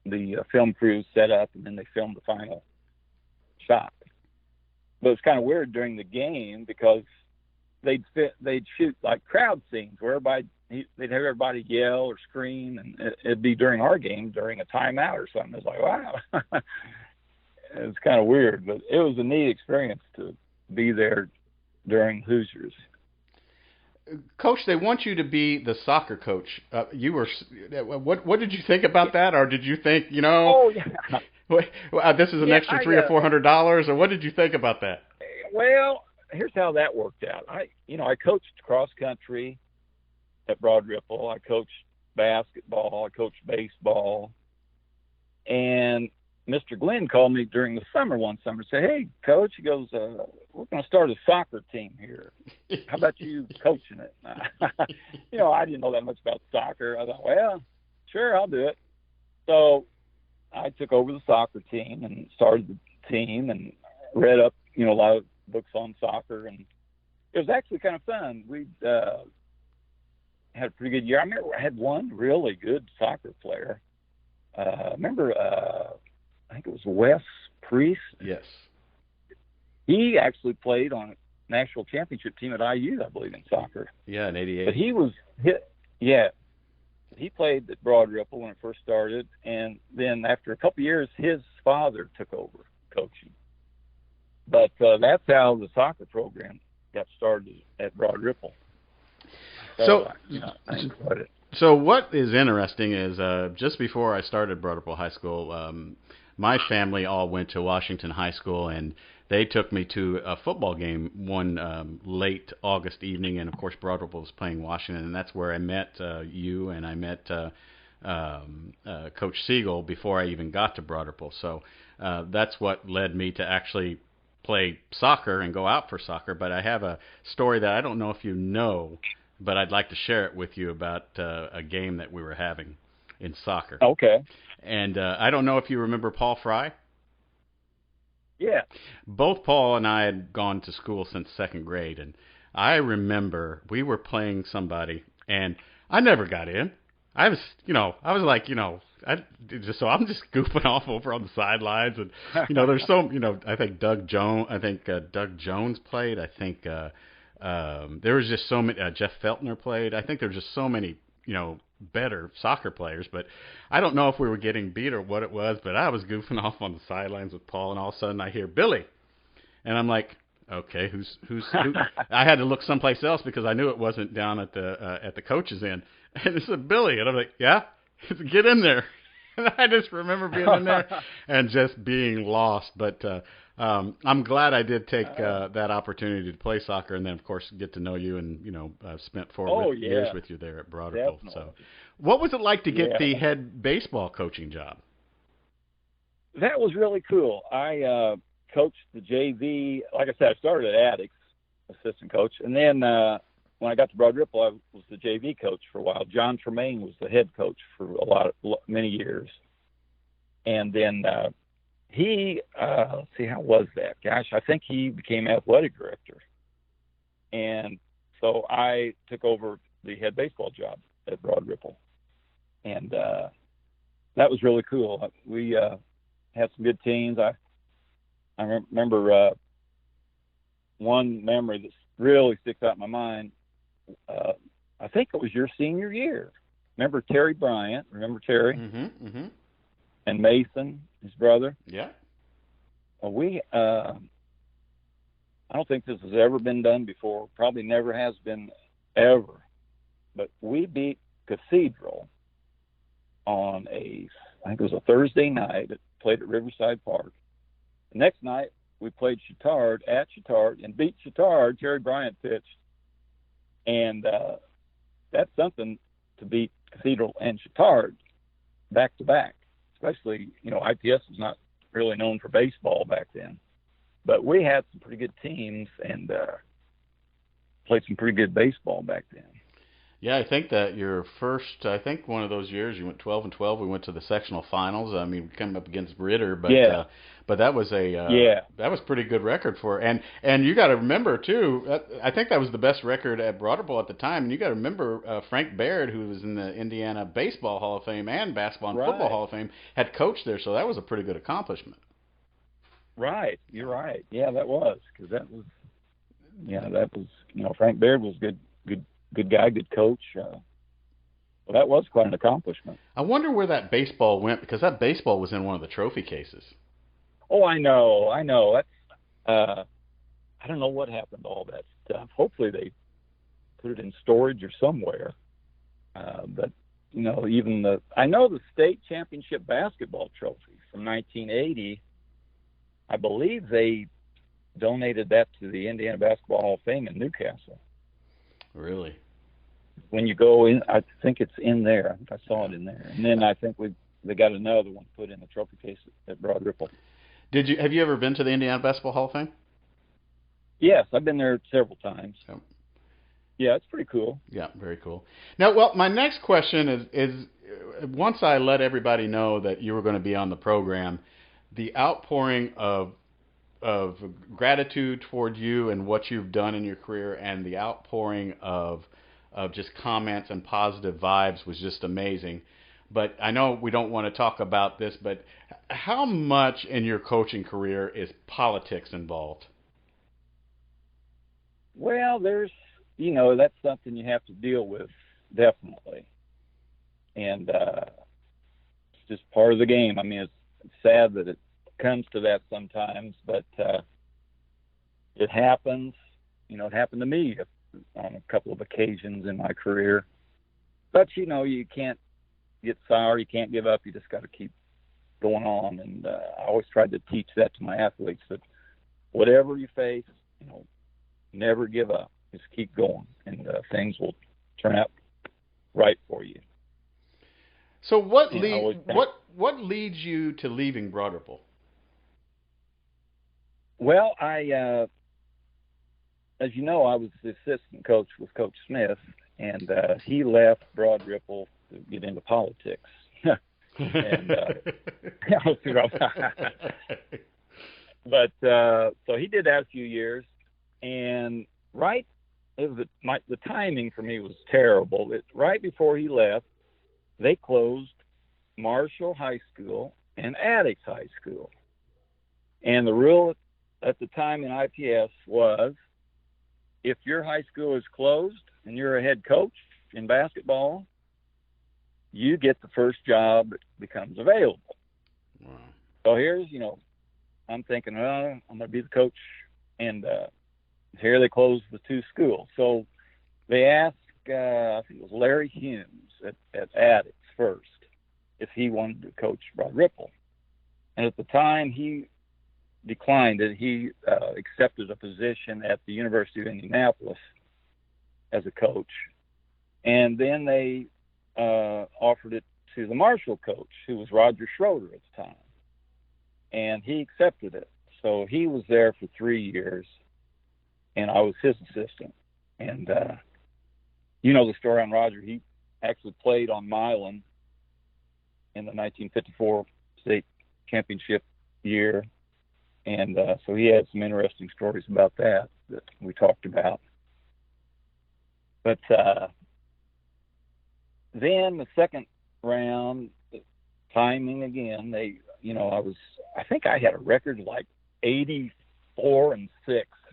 [SPEAKER 5] the film crew set up, and then they filmed the final shot. But it's kind of weird during the game because they'd shoot crowd scenes where they'd have everybody yell or scream, and it'd be during our game during a timeout or something. It's like, wow. It's kind of weird, but it was a neat experience to be there during Hoosiers.
[SPEAKER 4] Coach, they want you to be the soccer coach. You were. What did you think about that, or did you think,
[SPEAKER 5] Oh yeah.
[SPEAKER 4] This is an extra $300 or $400, or what did you think about that?
[SPEAKER 5] Well, here's how that worked out. I coached cross country at Broad Ripple. I coached basketball. I coached baseball. And Mr. Glenn called me during the summer one summer and said, "Hey, Coach," he goes, "we're going to start a soccer team here. How about you coaching it?" I didn't know that much about soccer. I thought, well, sure, I'll do it. So I took over the soccer team and started the team and read up, a lot of books on soccer. And it was actually kind of fun. We had a pretty good year. I remember I had one really good soccer player. I think it was Wes Priest.
[SPEAKER 4] Yes.
[SPEAKER 5] He actually played on a national championship team at IU, I believe, in soccer.
[SPEAKER 4] Yeah, in '88.
[SPEAKER 5] But he was he played at Broad Ripple when it first started, and then after a couple of years, his father took over coaching. But that's how the soccer program got started at Broad Ripple. So I enjoyed it.
[SPEAKER 4] So what is interesting is just before I started Broad Ripple High School, my family all went to Washington High School, and they took me to a football game one late August evening, and of course Broad Ripple was playing Washington, and that's where I met you, and I met Coach Siegel before I even got to Broad Ripple. So that's what led me to actually play soccer and go out for soccer. But I have a story that I don't know if you know, but I'd like to share it with you about a game that we were having in soccer.
[SPEAKER 5] Okay.
[SPEAKER 4] And I don't know if you remember Paul Fry.
[SPEAKER 5] Yeah.
[SPEAKER 4] Both Paul and I had gone to school since second grade, and I remember we were playing somebody, and I never got in. I was like, I'm just goofing off over on the sidelines, and there's I think Doug Jones played. I think there was just so many. Jeff Feltner played. I think there was just so many, better soccer players, but I don't know if we were getting beat or what it was, but I was goofing off on the sidelines with Paul, and all of a sudden I hear Billy, and I'm like, okay, who's who? I had to look someplace else because I knew it wasn't down at the coach's end, and it said Billy, and I'm like, yeah, get in there. And I just remember being in there and just being lost, but I'm glad I did take that opportunity to play soccer, and then of course get to know you, and I've spent 4 years with you there at Broad Ripple. So, what was it like to get the head baseball coaching job?
[SPEAKER 5] That was really cool. I coached the JV. Like I said, I started at Addicts, assistant coach, and then when I got to Broad Ripple, I was the JV coach for a while. John Tremaine was the head coach for many years, and then. Let's see, how was that? Gosh, I think he became athletic director. And so I took over the head baseball job at Broad Ripple. And that was really cool. We had some good teams. I remember one memory that really sticks out in my mind. I think it was your senior year. Remember Terry Bryant? Remember Terry?
[SPEAKER 4] Mm-hmm, mm-hmm.
[SPEAKER 5] And Mason, his brother.
[SPEAKER 4] Yeah.
[SPEAKER 5] Well, I don't think this has ever been done before. Probably never has been ever. But we beat Cathedral on I think it was a Thursday night. It played at Riverside Park. The next night, we played Chittard at Chittard and beat Chittard. Terry Bryant pitched. And that's something to beat Cathedral and Chittard back to back. Especially, IPS was not really known for baseball back then. But we had some pretty good teams and played some pretty good baseball back then.
[SPEAKER 4] Yeah, I think that one of those years you went 12-12. We went to the sectional finals. I mean, we came up against Ritter, but that was that was pretty good record for. And you got to remember too. I think that was the best record at Broad Ripple at the time. And you got to remember Frank Baird, who was in the Indiana Baseball Hall of Fame and Basketball and Football Hall of Fame, had coached there. So that was a pretty good accomplishment. Right,
[SPEAKER 5] you're right. Yeah, that was Frank Baird was good guy, good coach. Well, that was quite an accomplishment.
[SPEAKER 4] I wonder where that baseball went, because that baseball was in one of the trophy cases.
[SPEAKER 5] Oh, I know. That's I don't know what happened to all that stuff. Hopefully they put it in storage or somewhere. But even I know the state championship basketball trophy from 1980. I believe they donated that to the Indiana Basketball Hall of Fame in Newcastle.
[SPEAKER 4] Really?
[SPEAKER 5] When you go in, I think it's in there. I think I saw it in there. And then I think they got another one put in the trophy case at Broad Ripple.
[SPEAKER 4] Have you ever been to the Indiana Basketball Hall of Fame?
[SPEAKER 5] Yes, I've been there several times.
[SPEAKER 4] Yep.
[SPEAKER 5] Yeah, it's pretty cool.
[SPEAKER 4] Yeah, very cool. Now, my next question is once I let everybody know that you were going to be on the program, the outpouring of gratitude toward you and what you've done in your career, and the outpouring of just comments and positive vibes was just amazing. But I know we don't want to talk about this, but how much in your coaching career is politics involved?
[SPEAKER 5] Well, that's something you have to deal with, definitely. And it's just part of the game. I mean, it's sad that it comes to that sometimes, but it happens. It happened to me on a couple of occasions in my career. But, you can't get sour. You can't give up. You just got to keep going on. And I always tried to teach that to my athletes, that whatever you face, never give up. Just keep going, and things will turn out right for you.
[SPEAKER 4] So what leads you to leaving Broad Ripple?
[SPEAKER 5] Well, I as you know, I was the assistant coach with Coach Smith, and he left Broad Ripple to get into politics. And but so he did that a few years, and the timing for me was terrible. Right before he left, they closed Marshall High School and Addicts High School, and the rule at the time in IPS was, if your high school is closed and you're a head coach in basketball, you get the first job that becomes available. Wow. So here's, I'm thinking, well, I'm going to be the coach. And here they closed the two schools. So they asked, I think it was Larry Humes at Addicts first, if he wanted to coach Broad Ripple. And at the time, he declined it. He accepted a position at the University of Indianapolis as a coach. And then they offered it to the Marshall coach, who was Roger Schroeder at the time. And he accepted it. So he was there for 3 years, and I was his assistant. And you know the story on Roger. He actually played on Milan in the 1954 state championship year. And so he had some interesting stories about that we talked about. But then the second round, timing again, I think I had a record like 84-6 or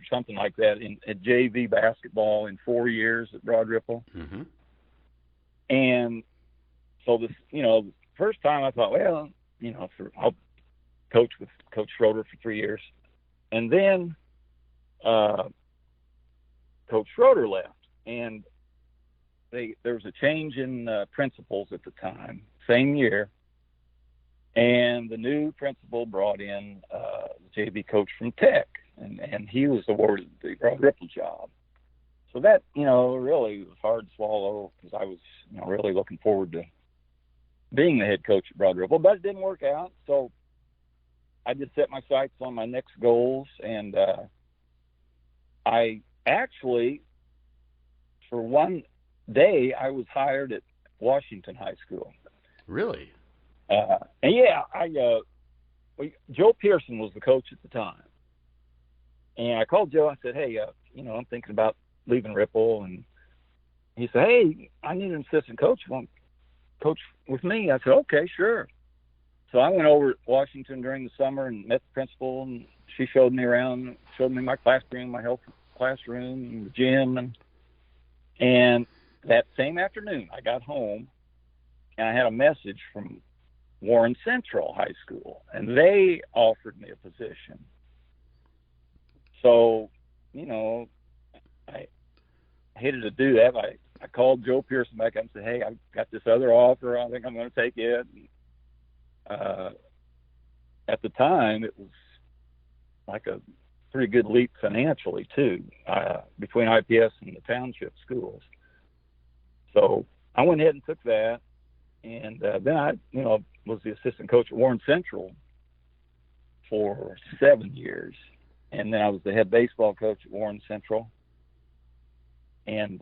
[SPEAKER 5] something like that at JV basketball in 4 years at Broad Ripple. Mm-hmm. And so the first time I thought, well, I'll coach with Coach Schroeder for 3 years. And then Coach Schroeder left, and there was a change in principals at the time, same year. And the new principal brought in the JV coach from Tech, and he was awarded the Broad Ripple job. So that, really was hard to swallow, because I was, really looking forward to being the head coach at Broad Ripple, but it didn't work out. So I just set my sights on my next goals, and I actually, for one day, I was hired at Washington High School.
[SPEAKER 4] Really?
[SPEAKER 5] And Joe Pearson was the coach at the time. And I called Joe. I said, hey, I'm thinking about leaving Ripple. And he said, hey, I need an assistant coach. You want to coach with me? I said, okay, sure. So I went over to Washington during the summer and met the principal, and she showed me around, showed me my classroom, my health classroom, and the gym. And that same afternoon, I got home, and I had a message from Warren Central High School, and they offered me a position. So, I hated to do that. I called Joe Pearson back up and said, hey, I've got this other offer. I think I'm going to take it. And, at the time, it was like a pretty good leap financially, too, between IPS and the township schools. So I went ahead and took that. And then I, was the assistant coach at Warren Central for 7 years. And then I was the head baseball coach at Warren Central. And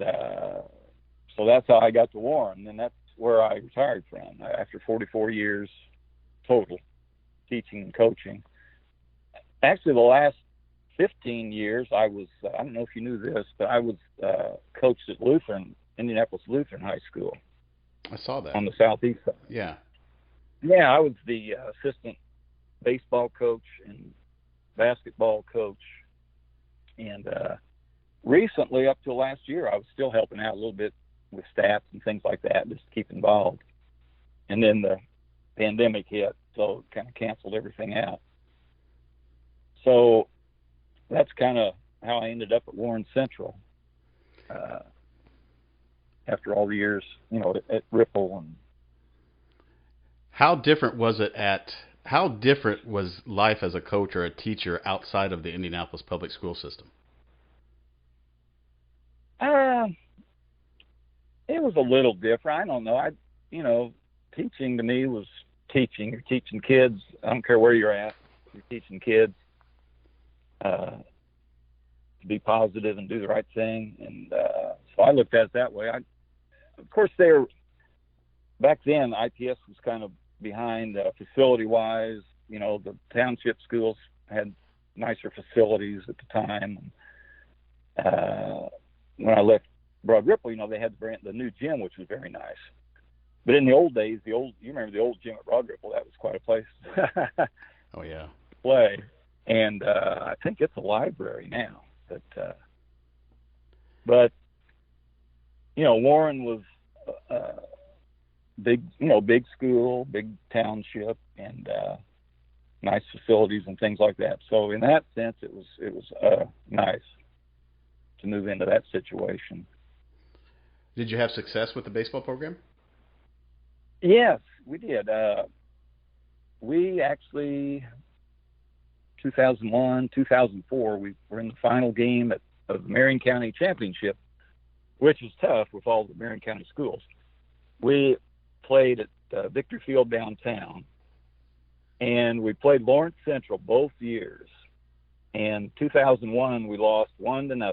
[SPEAKER 5] so that's how I got to Warren. And that's where I retired from after 44 years total teaching and coaching. Actually, the last 15 years, I was, I don't know if you knew this, but I was coached at Indianapolis Lutheran High School.
[SPEAKER 4] I saw that.
[SPEAKER 5] On the southeast side.
[SPEAKER 4] Yeah.
[SPEAKER 5] Yeah, I was the assistant baseball coach and basketball coach. And recently, up till last year, I was still helping out a little bit with stats and things like that, just to keep involved. And then the pandemic hit, so it kind of canceled everything out. So that's kind of how I ended up at Warren Central. After all the years, at Ripple. And
[SPEAKER 4] how different was it at How different was life as a coach or a teacher outside of the Indianapolis public school system?
[SPEAKER 5] It was a little different. I don't know. Teaching to me was teaching. You're teaching kids. I don't care where you're at. You're teaching kids to be positive and do the right thing. And so I looked at it that way. Of course, back then, IPS was kind of behind facility-wise. The township schools had nicer facilities at the time. When I left Broad Ripple, they had the new gym, which was very nice. But in the old days, you remember the old gym at Broad Ripple? That was quite a place.
[SPEAKER 4] Oh yeah.
[SPEAKER 5] To play, and I think it's a library now. But Warren was big school, big township, and nice facilities and things like that. So in that sense, it was nice to move into that situation.
[SPEAKER 4] Did you have success with the baseball program?
[SPEAKER 5] Yes, we did. We actually, 2001, 2004, we were in the final game of the Marion County Championship, which is tough with all the Marion County schools. We played at Victor Field downtown, and we played Lawrence Central both years. And 2001, we lost 1-0, and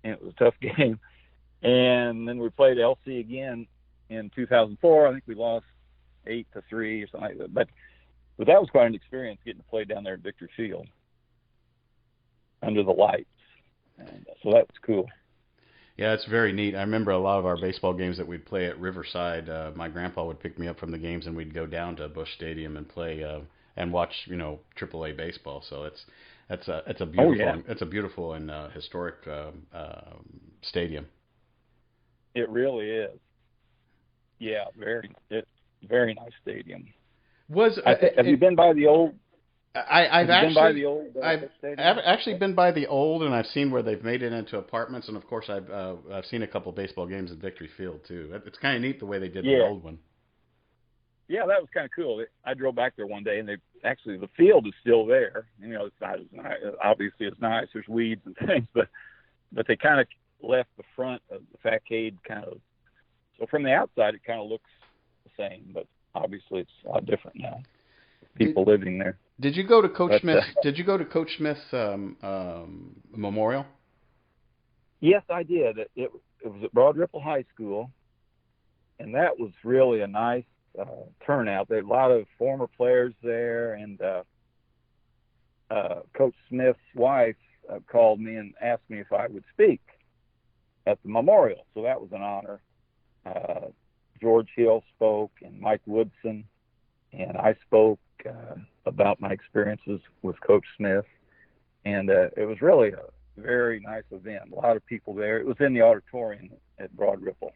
[SPEAKER 5] it was a tough game. And then we played LC again in 2004. I think we lost 8-3 or something like that. But that was quite an experience, getting to play down there at Victor Field under the lights. And so that was cool.
[SPEAKER 4] Yeah, it's very neat. I remember a lot of our baseball games that we'd play at Riverside. My grandpa would pick me up from the games, and we'd go down to Busch Stadium and play and watch, AAA baseball. So it's a beautiful it's a beautiful and historic stadium.
[SPEAKER 5] It really is. Yeah, it's very nice stadium. Have you been by the old? I've
[SPEAKER 4] actually been by the old, and I've seen where they've made it into apartments, and of course I've seen a couple of baseball games at Victory Field too. It's kind of neat the way they did the old one.
[SPEAKER 5] Yeah, that was kind of cool. I drove back there one day, and the field is still there. It's not as nice. Obviously, it's nice. There's weeds and things, but they kind of left the front of the facade kind of. So from the outside, it kind of looks the same, but obviously it's a lot different now. People living there.
[SPEAKER 4] Did you go to Coach Smith? Did you go to Coach Smith's memorial?
[SPEAKER 5] Yes, I did. It was at Broad Ripple High School, and that was really a nice turnout. There were a lot of former players there, and Coach Smith's wife called me and asked me if I would speak at the memorial. So that was an honor. George Hill spoke, and Mike Woodson, and I spoke about my experiences with Coach Smith, and it was really a very nice event. A lot of people there. It was in the auditorium at Broad Ripple.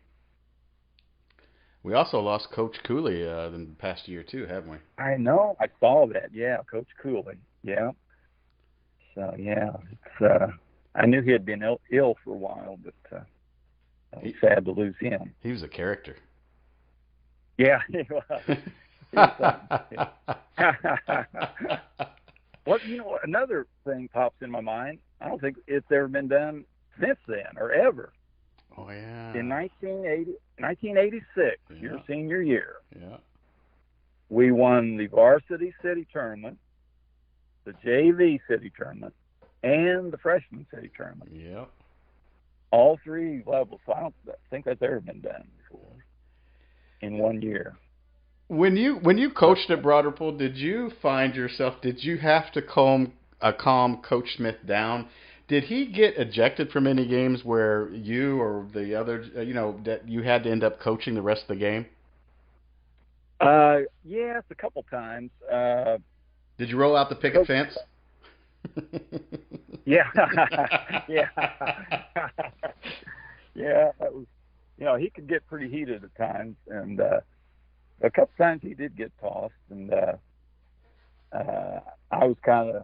[SPEAKER 4] We also lost Coach Cooley in the past year too, haven't we?
[SPEAKER 5] I know. I saw that. Yeah, Coach Cooley. Yeah. So yeah, it's. I knew he had been ill for a while, but it was sad to lose him.
[SPEAKER 4] He was a character.
[SPEAKER 5] Yeah, he was. Well, another thing pops in my mind. I don't think it's ever been done since then or ever.
[SPEAKER 4] Oh, yeah.
[SPEAKER 5] In 1986, your senior year, we won the varsity city tournament, the JV city tournament, and the freshman city tournament.
[SPEAKER 4] Yep.
[SPEAKER 5] All three levels. So I don't think that's ever been done before in 1 year.
[SPEAKER 4] When you coached at Broad Ripple, did you have to calm Coach Smith down? Did he get ejected from any games where you or the other, that you had to end up coaching the rest of the game?
[SPEAKER 5] Yes, a couple times.
[SPEAKER 4] Did you roll out the picket fence?
[SPEAKER 5] Yeah. Yeah. Yeah, that was, he could get pretty heated at times, and a couple times he did get tossed, and I was kind of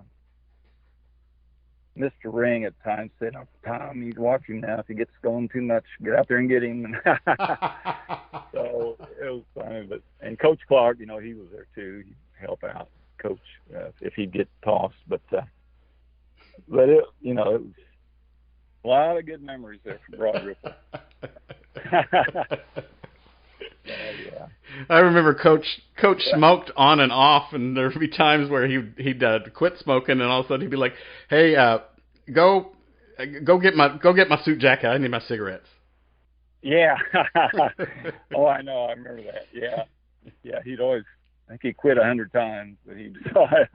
[SPEAKER 5] Mr. Ring at times, said, "Oh, Tom, you watch him now. If he gets going too much, get out there and get him." So it was funny. And Coach Clark, he was there too. help out Coach if he'd get tossed. But it, it was a lot of good memories there from Broad Ripple. Yeah.
[SPEAKER 4] I remember Coach smoked on and off, and there'd be times where he'd quit smoking, and all of a sudden he'd be like, "Hey, go get my suit jacket. I need my cigarettes."
[SPEAKER 5] Yeah. Oh, I know. I remember that. Yeah. Yeah. He'd always. I think he quit 100 times, but he'd start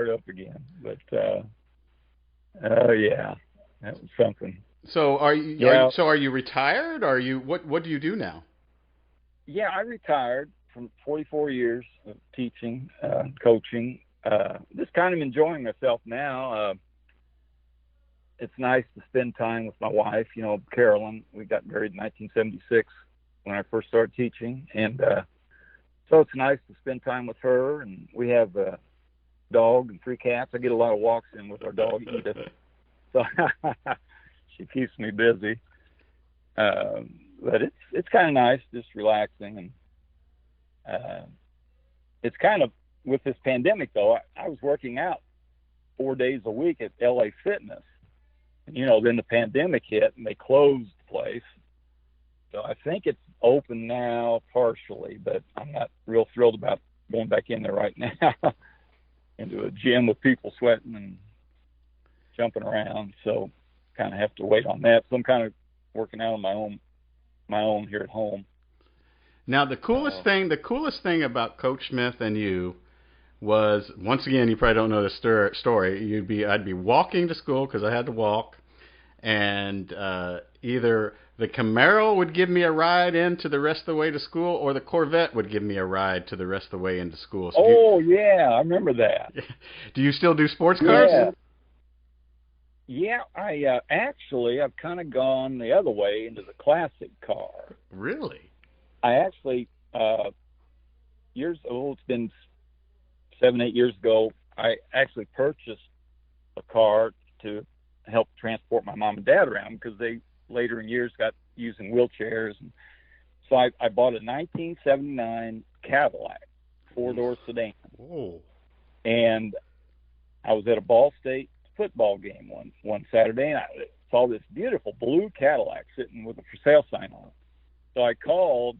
[SPEAKER 5] up again. But yeah, that was something.
[SPEAKER 4] So are you retired? Or are you what do you do now?
[SPEAKER 5] Yeah, I retired from 44 years of teaching, coaching. Just kind of enjoying myself now. It's nice to spend time with my wife, Carolyn. We got married in 1976 when I first started teaching, and so it's nice to spend time with her. And we have a dog and 3 cats. I get a lot of walks in with our dog Edith, so she keeps me busy. But it's kind of nice, just relaxing, and it's kind of with this pandemic though. I was working out 4 days a week at LA Fitness, and then the pandemic hit and they closed the place. So I think it's open now partially, but I'm not real thrilled about going back in there right now into a gym with people sweating and jumping around. So kind of have to wait on that. So I'm kind of working out on my own here at home.
[SPEAKER 4] Now the coolest thing about Coach Smith and you was, once again, you probably don't know the story. I'd be walking to school because I had to walk, and either the Camaro would give me a ride into the rest of the way to school, or the Corvette would give me a ride to the rest of the way into school. So
[SPEAKER 5] yeah, I remember that.
[SPEAKER 4] Do you still do sports cars?
[SPEAKER 5] Yeah, I've kind of gone the other way into the classic car.
[SPEAKER 4] Really?
[SPEAKER 5] I actually, it's been 7-8 years ago, I actually purchased a car to help transport my mom and dad around because they later in years got using wheelchairs. And so I bought a 1979 Cadillac 4-door sedan.
[SPEAKER 4] Whoa.
[SPEAKER 5] And I was at a Ball State football game one Saturday, and I saw this beautiful blue Cadillac sitting with a for sale sign on it. So I called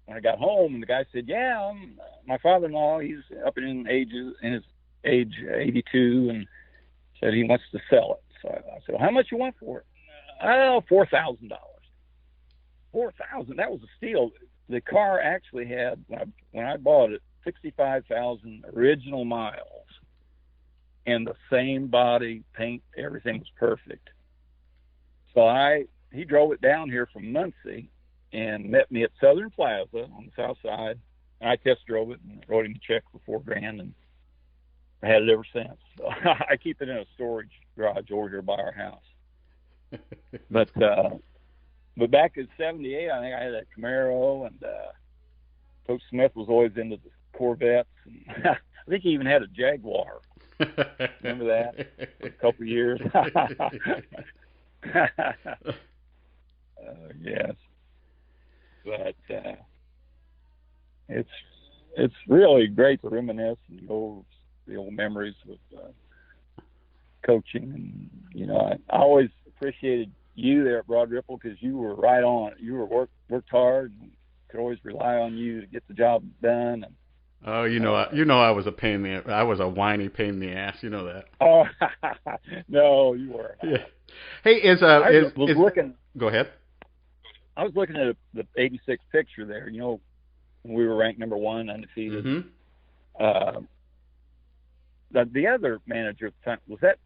[SPEAKER 5] when I got home, and the guy said, "Yeah, my father-in-law, he's up in his age 82, and said he wants to sell it." So I said, "Well, how much you want for it?" "Oh, $4,000." $4,000. That was a steal. The car actually had, when I bought it, 65,000 original miles. And the same body, paint, everything was perfect. So he drove it down here from Muncie and met me at Southern Plaza on the south side. And I test drove it and wrote him a check for $4,000, and I had it ever since. So I keep it in a storage garage over here by our house. But back in '78, I think I had that Camaro, and Coach Smith was always into the Corvettes. And I think he even had a Jaguar. Remember that? For a couple of years. Yes. But it's really great to reminisce and go over the old memories with coaching. And I always appreciated you there at Broad Ripple because you were right on. You were worked hard and could always rely on you to get the job done. And
[SPEAKER 4] oh, I was a whiny pain in the ass. You know that.
[SPEAKER 5] Oh, no, you weren't.
[SPEAKER 4] Yeah. Hey,
[SPEAKER 5] looking.
[SPEAKER 4] Go ahead.
[SPEAKER 5] I was looking at the '86 picture there. When we were ranked number 1, undefeated.
[SPEAKER 4] Mm-hmm.
[SPEAKER 5] The other manager at the time was that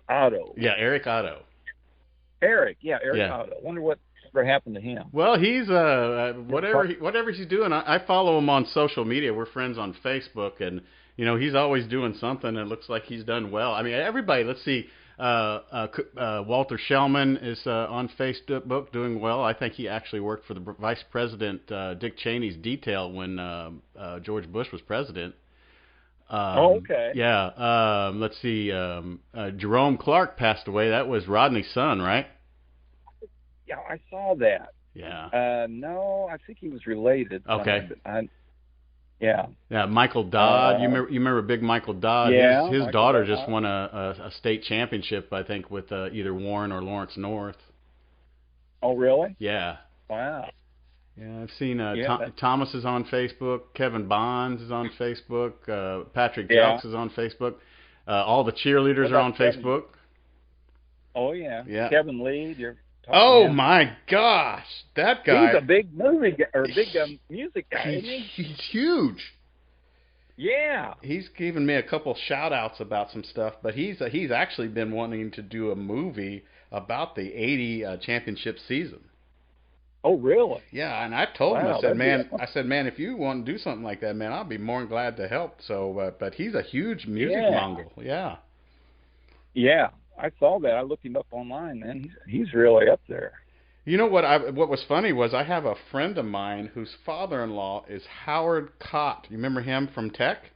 [SPEAKER 5] Otto.
[SPEAKER 4] Yeah, Eric Otto.
[SPEAKER 5] Eric Otto. I wonder what ever happened to him.
[SPEAKER 4] Well, he's whatever he's doing. I follow him on social media. We're friends on Facebook, and he's always doing something. It looks like he's done well. I mean, everybody. Let's see. Walter Shellman is on Facebook doing well. I think he actually worked for the Vice President Dick Cheney's detail when George Bush was president.
[SPEAKER 5] Okay.
[SPEAKER 4] Yeah. Let's see. Jerome Clark passed away. That was Rodney's son, right?
[SPEAKER 5] Yeah, I saw that.
[SPEAKER 4] Yeah.
[SPEAKER 5] No, I think he was related.
[SPEAKER 4] Okay.
[SPEAKER 5] Yeah.
[SPEAKER 4] Yeah, Michael Dodd. You remember Big Michael Dodd?
[SPEAKER 5] Yeah.
[SPEAKER 4] His
[SPEAKER 5] Michael
[SPEAKER 4] daughter
[SPEAKER 5] Dodd.
[SPEAKER 4] just won a state championship, I think, with either Warren or Lawrence North.
[SPEAKER 5] Oh, really?
[SPEAKER 4] Yeah.
[SPEAKER 5] Wow.
[SPEAKER 4] Yeah, I've seen
[SPEAKER 5] Yeah,
[SPEAKER 4] Thomas is on Facebook. Kevin Bonds is on Facebook. Patrick
[SPEAKER 5] Yeah.
[SPEAKER 4] Jelks is on Facebook. All the cheerleaders
[SPEAKER 5] What
[SPEAKER 4] are on
[SPEAKER 5] about Kevin?
[SPEAKER 4] Facebook.
[SPEAKER 5] Oh, yeah.
[SPEAKER 4] Yeah.
[SPEAKER 5] Kevin Lee. You're talking
[SPEAKER 4] Oh
[SPEAKER 5] to him.
[SPEAKER 4] my gosh, that guy!
[SPEAKER 5] He's a big movie guy, or big music guy, isn't he?
[SPEAKER 4] He's huge.
[SPEAKER 5] Yeah.
[SPEAKER 4] He's given me a couple shout outs about some stuff, but he's actually been wanting to do a movie about the '80 championship season.
[SPEAKER 5] Oh, really?
[SPEAKER 4] Yeah, and I told him,
[SPEAKER 5] Wow,
[SPEAKER 4] I said,
[SPEAKER 5] that'd
[SPEAKER 4] man, if you want to do something like that, man, I'll be more than glad to help. So, but he's a huge music
[SPEAKER 5] Yeah.
[SPEAKER 4] mongol. Yeah.
[SPEAKER 5] Yeah. I saw that. I looked him up online, man. He's really up there.
[SPEAKER 4] You know what? What was funny was I have a friend of mine whose father-in-law is Howard Cott. You remember him from Tech?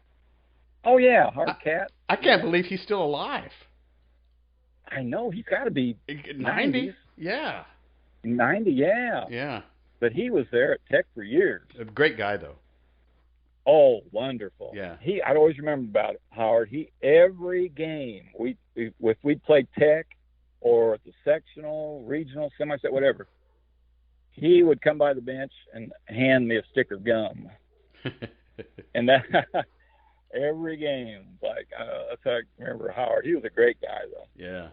[SPEAKER 5] Oh, yeah. Hard Cat.
[SPEAKER 4] I can't believe he's still alive.
[SPEAKER 5] I know. He's got to be
[SPEAKER 4] 90?
[SPEAKER 5] 90s.
[SPEAKER 4] Yeah.
[SPEAKER 5] 90, yeah.
[SPEAKER 4] Yeah.
[SPEAKER 5] But he was there at Tech for years.
[SPEAKER 4] A great guy, though.
[SPEAKER 5] Oh, wonderful.
[SPEAKER 4] Yeah.
[SPEAKER 5] I always remember about Howard. Every game, if we'd play Tech or at the sectional, regional, semi-set, whatever, he would come by the bench and hand me a stick of gum. And that every game, like that's how I remember Howard. He was a great guy, though.
[SPEAKER 4] Yeah.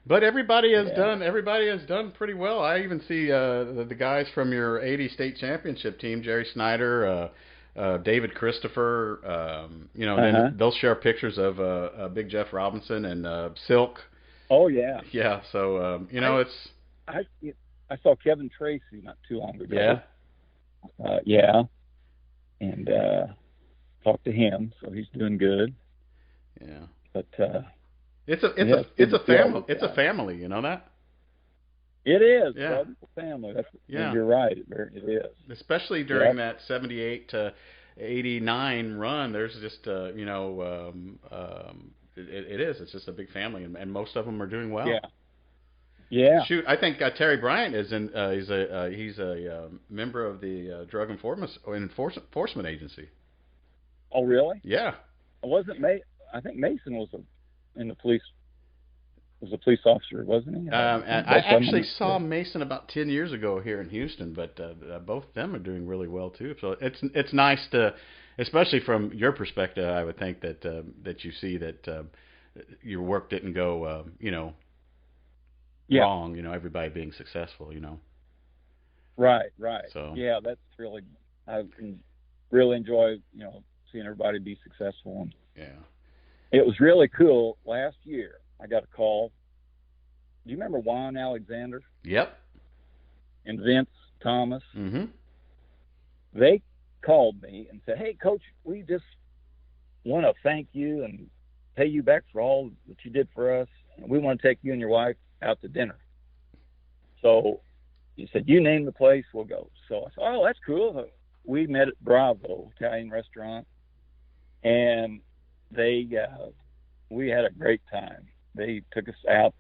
[SPEAKER 4] But everybody has done pretty well. I even see the guys from your '80 state championship team, Jerry Snyder, David Christopher. Then they'll share pictures of Big Jeff Robinson and Silk.
[SPEAKER 5] Oh yeah.
[SPEAKER 4] Yeah. So
[SPEAKER 5] I saw Kevin Tracy not too long ago.
[SPEAKER 4] Yeah.
[SPEAKER 5] Yeah. And talked to him, so he's doing good.
[SPEAKER 4] Yeah.
[SPEAKER 5] But
[SPEAKER 4] it's a family, you know that?
[SPEAKER 5] It is.
[SPEAKER 4] Yeah.
[SPEAKER 5] Brother, family.
[SPEAKER 4] Yeah.
[SPEAKER 5] You're right. It is.
[SPEAKER 4] Especially during that 78 to 89 run, there's just it is. It's just a big family, and most of them are doing well.
[SPEAKER 5] Yeah. Yeah.
[SPEAKER 4] Shoot, I think Terry Bryant is in. He's a member of the Drug Enforcement Agency.
[SPEAKER 5] Oh, really?
[SPEAKER 4] Yeah.
[SPEAKER 5] I think Mason was in the police. Was a police officer, wasn't he?
[SPEAKER 4] I actually saw Mason about 10 years ago here in Houston, but both of them are doing really well too. So it's nice to, especially from your perspective, I would think that you see that your work didn't go wrong. Everybody being successful.
[SPEAKER 5] Right.
[SPEAKER 4] So
[SPEAKER 5] yeah, that's really I really enjoy seeing everybody be successful. And
[SPEAKER 4] yeah,
[SPEAKER 5] it was really cool. Last year, I got a call. Do you remember Juan Alexander?
[SPEAKER 4] Yep.
[SPEAKER 5] And Vince Thomas?
[SPEAKER 4] Mm-hmm.
[SPEAKER 5] They called me and said, "Hey, Coach, we just want to thank you and pay you back for all that you did for us. And we want to take you and your wife out to dinner." So he said, "You name the place, we'll go." So I said, "Oh, that's cool." We met at Bravo Italian restaurant, and we had a great time. They took us out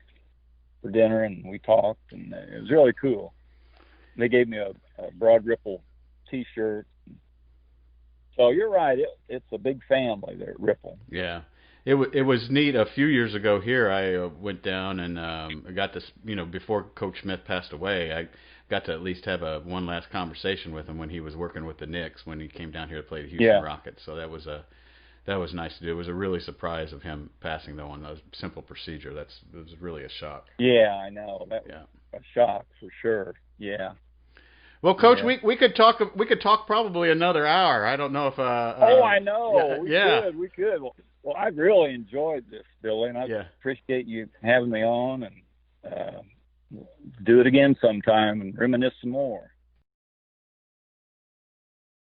[SPEAKER 5] for dinner, and we talked, and it was really cool. They gave me a Broad Ripple T-shirt. So you're right. It's a big family there at Ripple.
[SPEAKER 4] Yeah. It was neat. A few years ago here, I went down and I got this, before Coach Smith passed away, I got to at least have one last conversation with him when he was working with the Knicks, when he came down here to play the Houston Rockets. So that was nice to do. It was a really surprise of him passing, though, on a simple procedure. It was really a shock.
[SPEAKER 5] Yeah, I know. That was a shock for sure. Yeah.
[SPEAKER 4] Well, Coach, we could talk probably another hour. I don't know if
[SPEAKER 5] I know. We could. Well, I've really enjoyed this, Billy, and I appreciate you having me on, and do it again sometime and reminisce some more.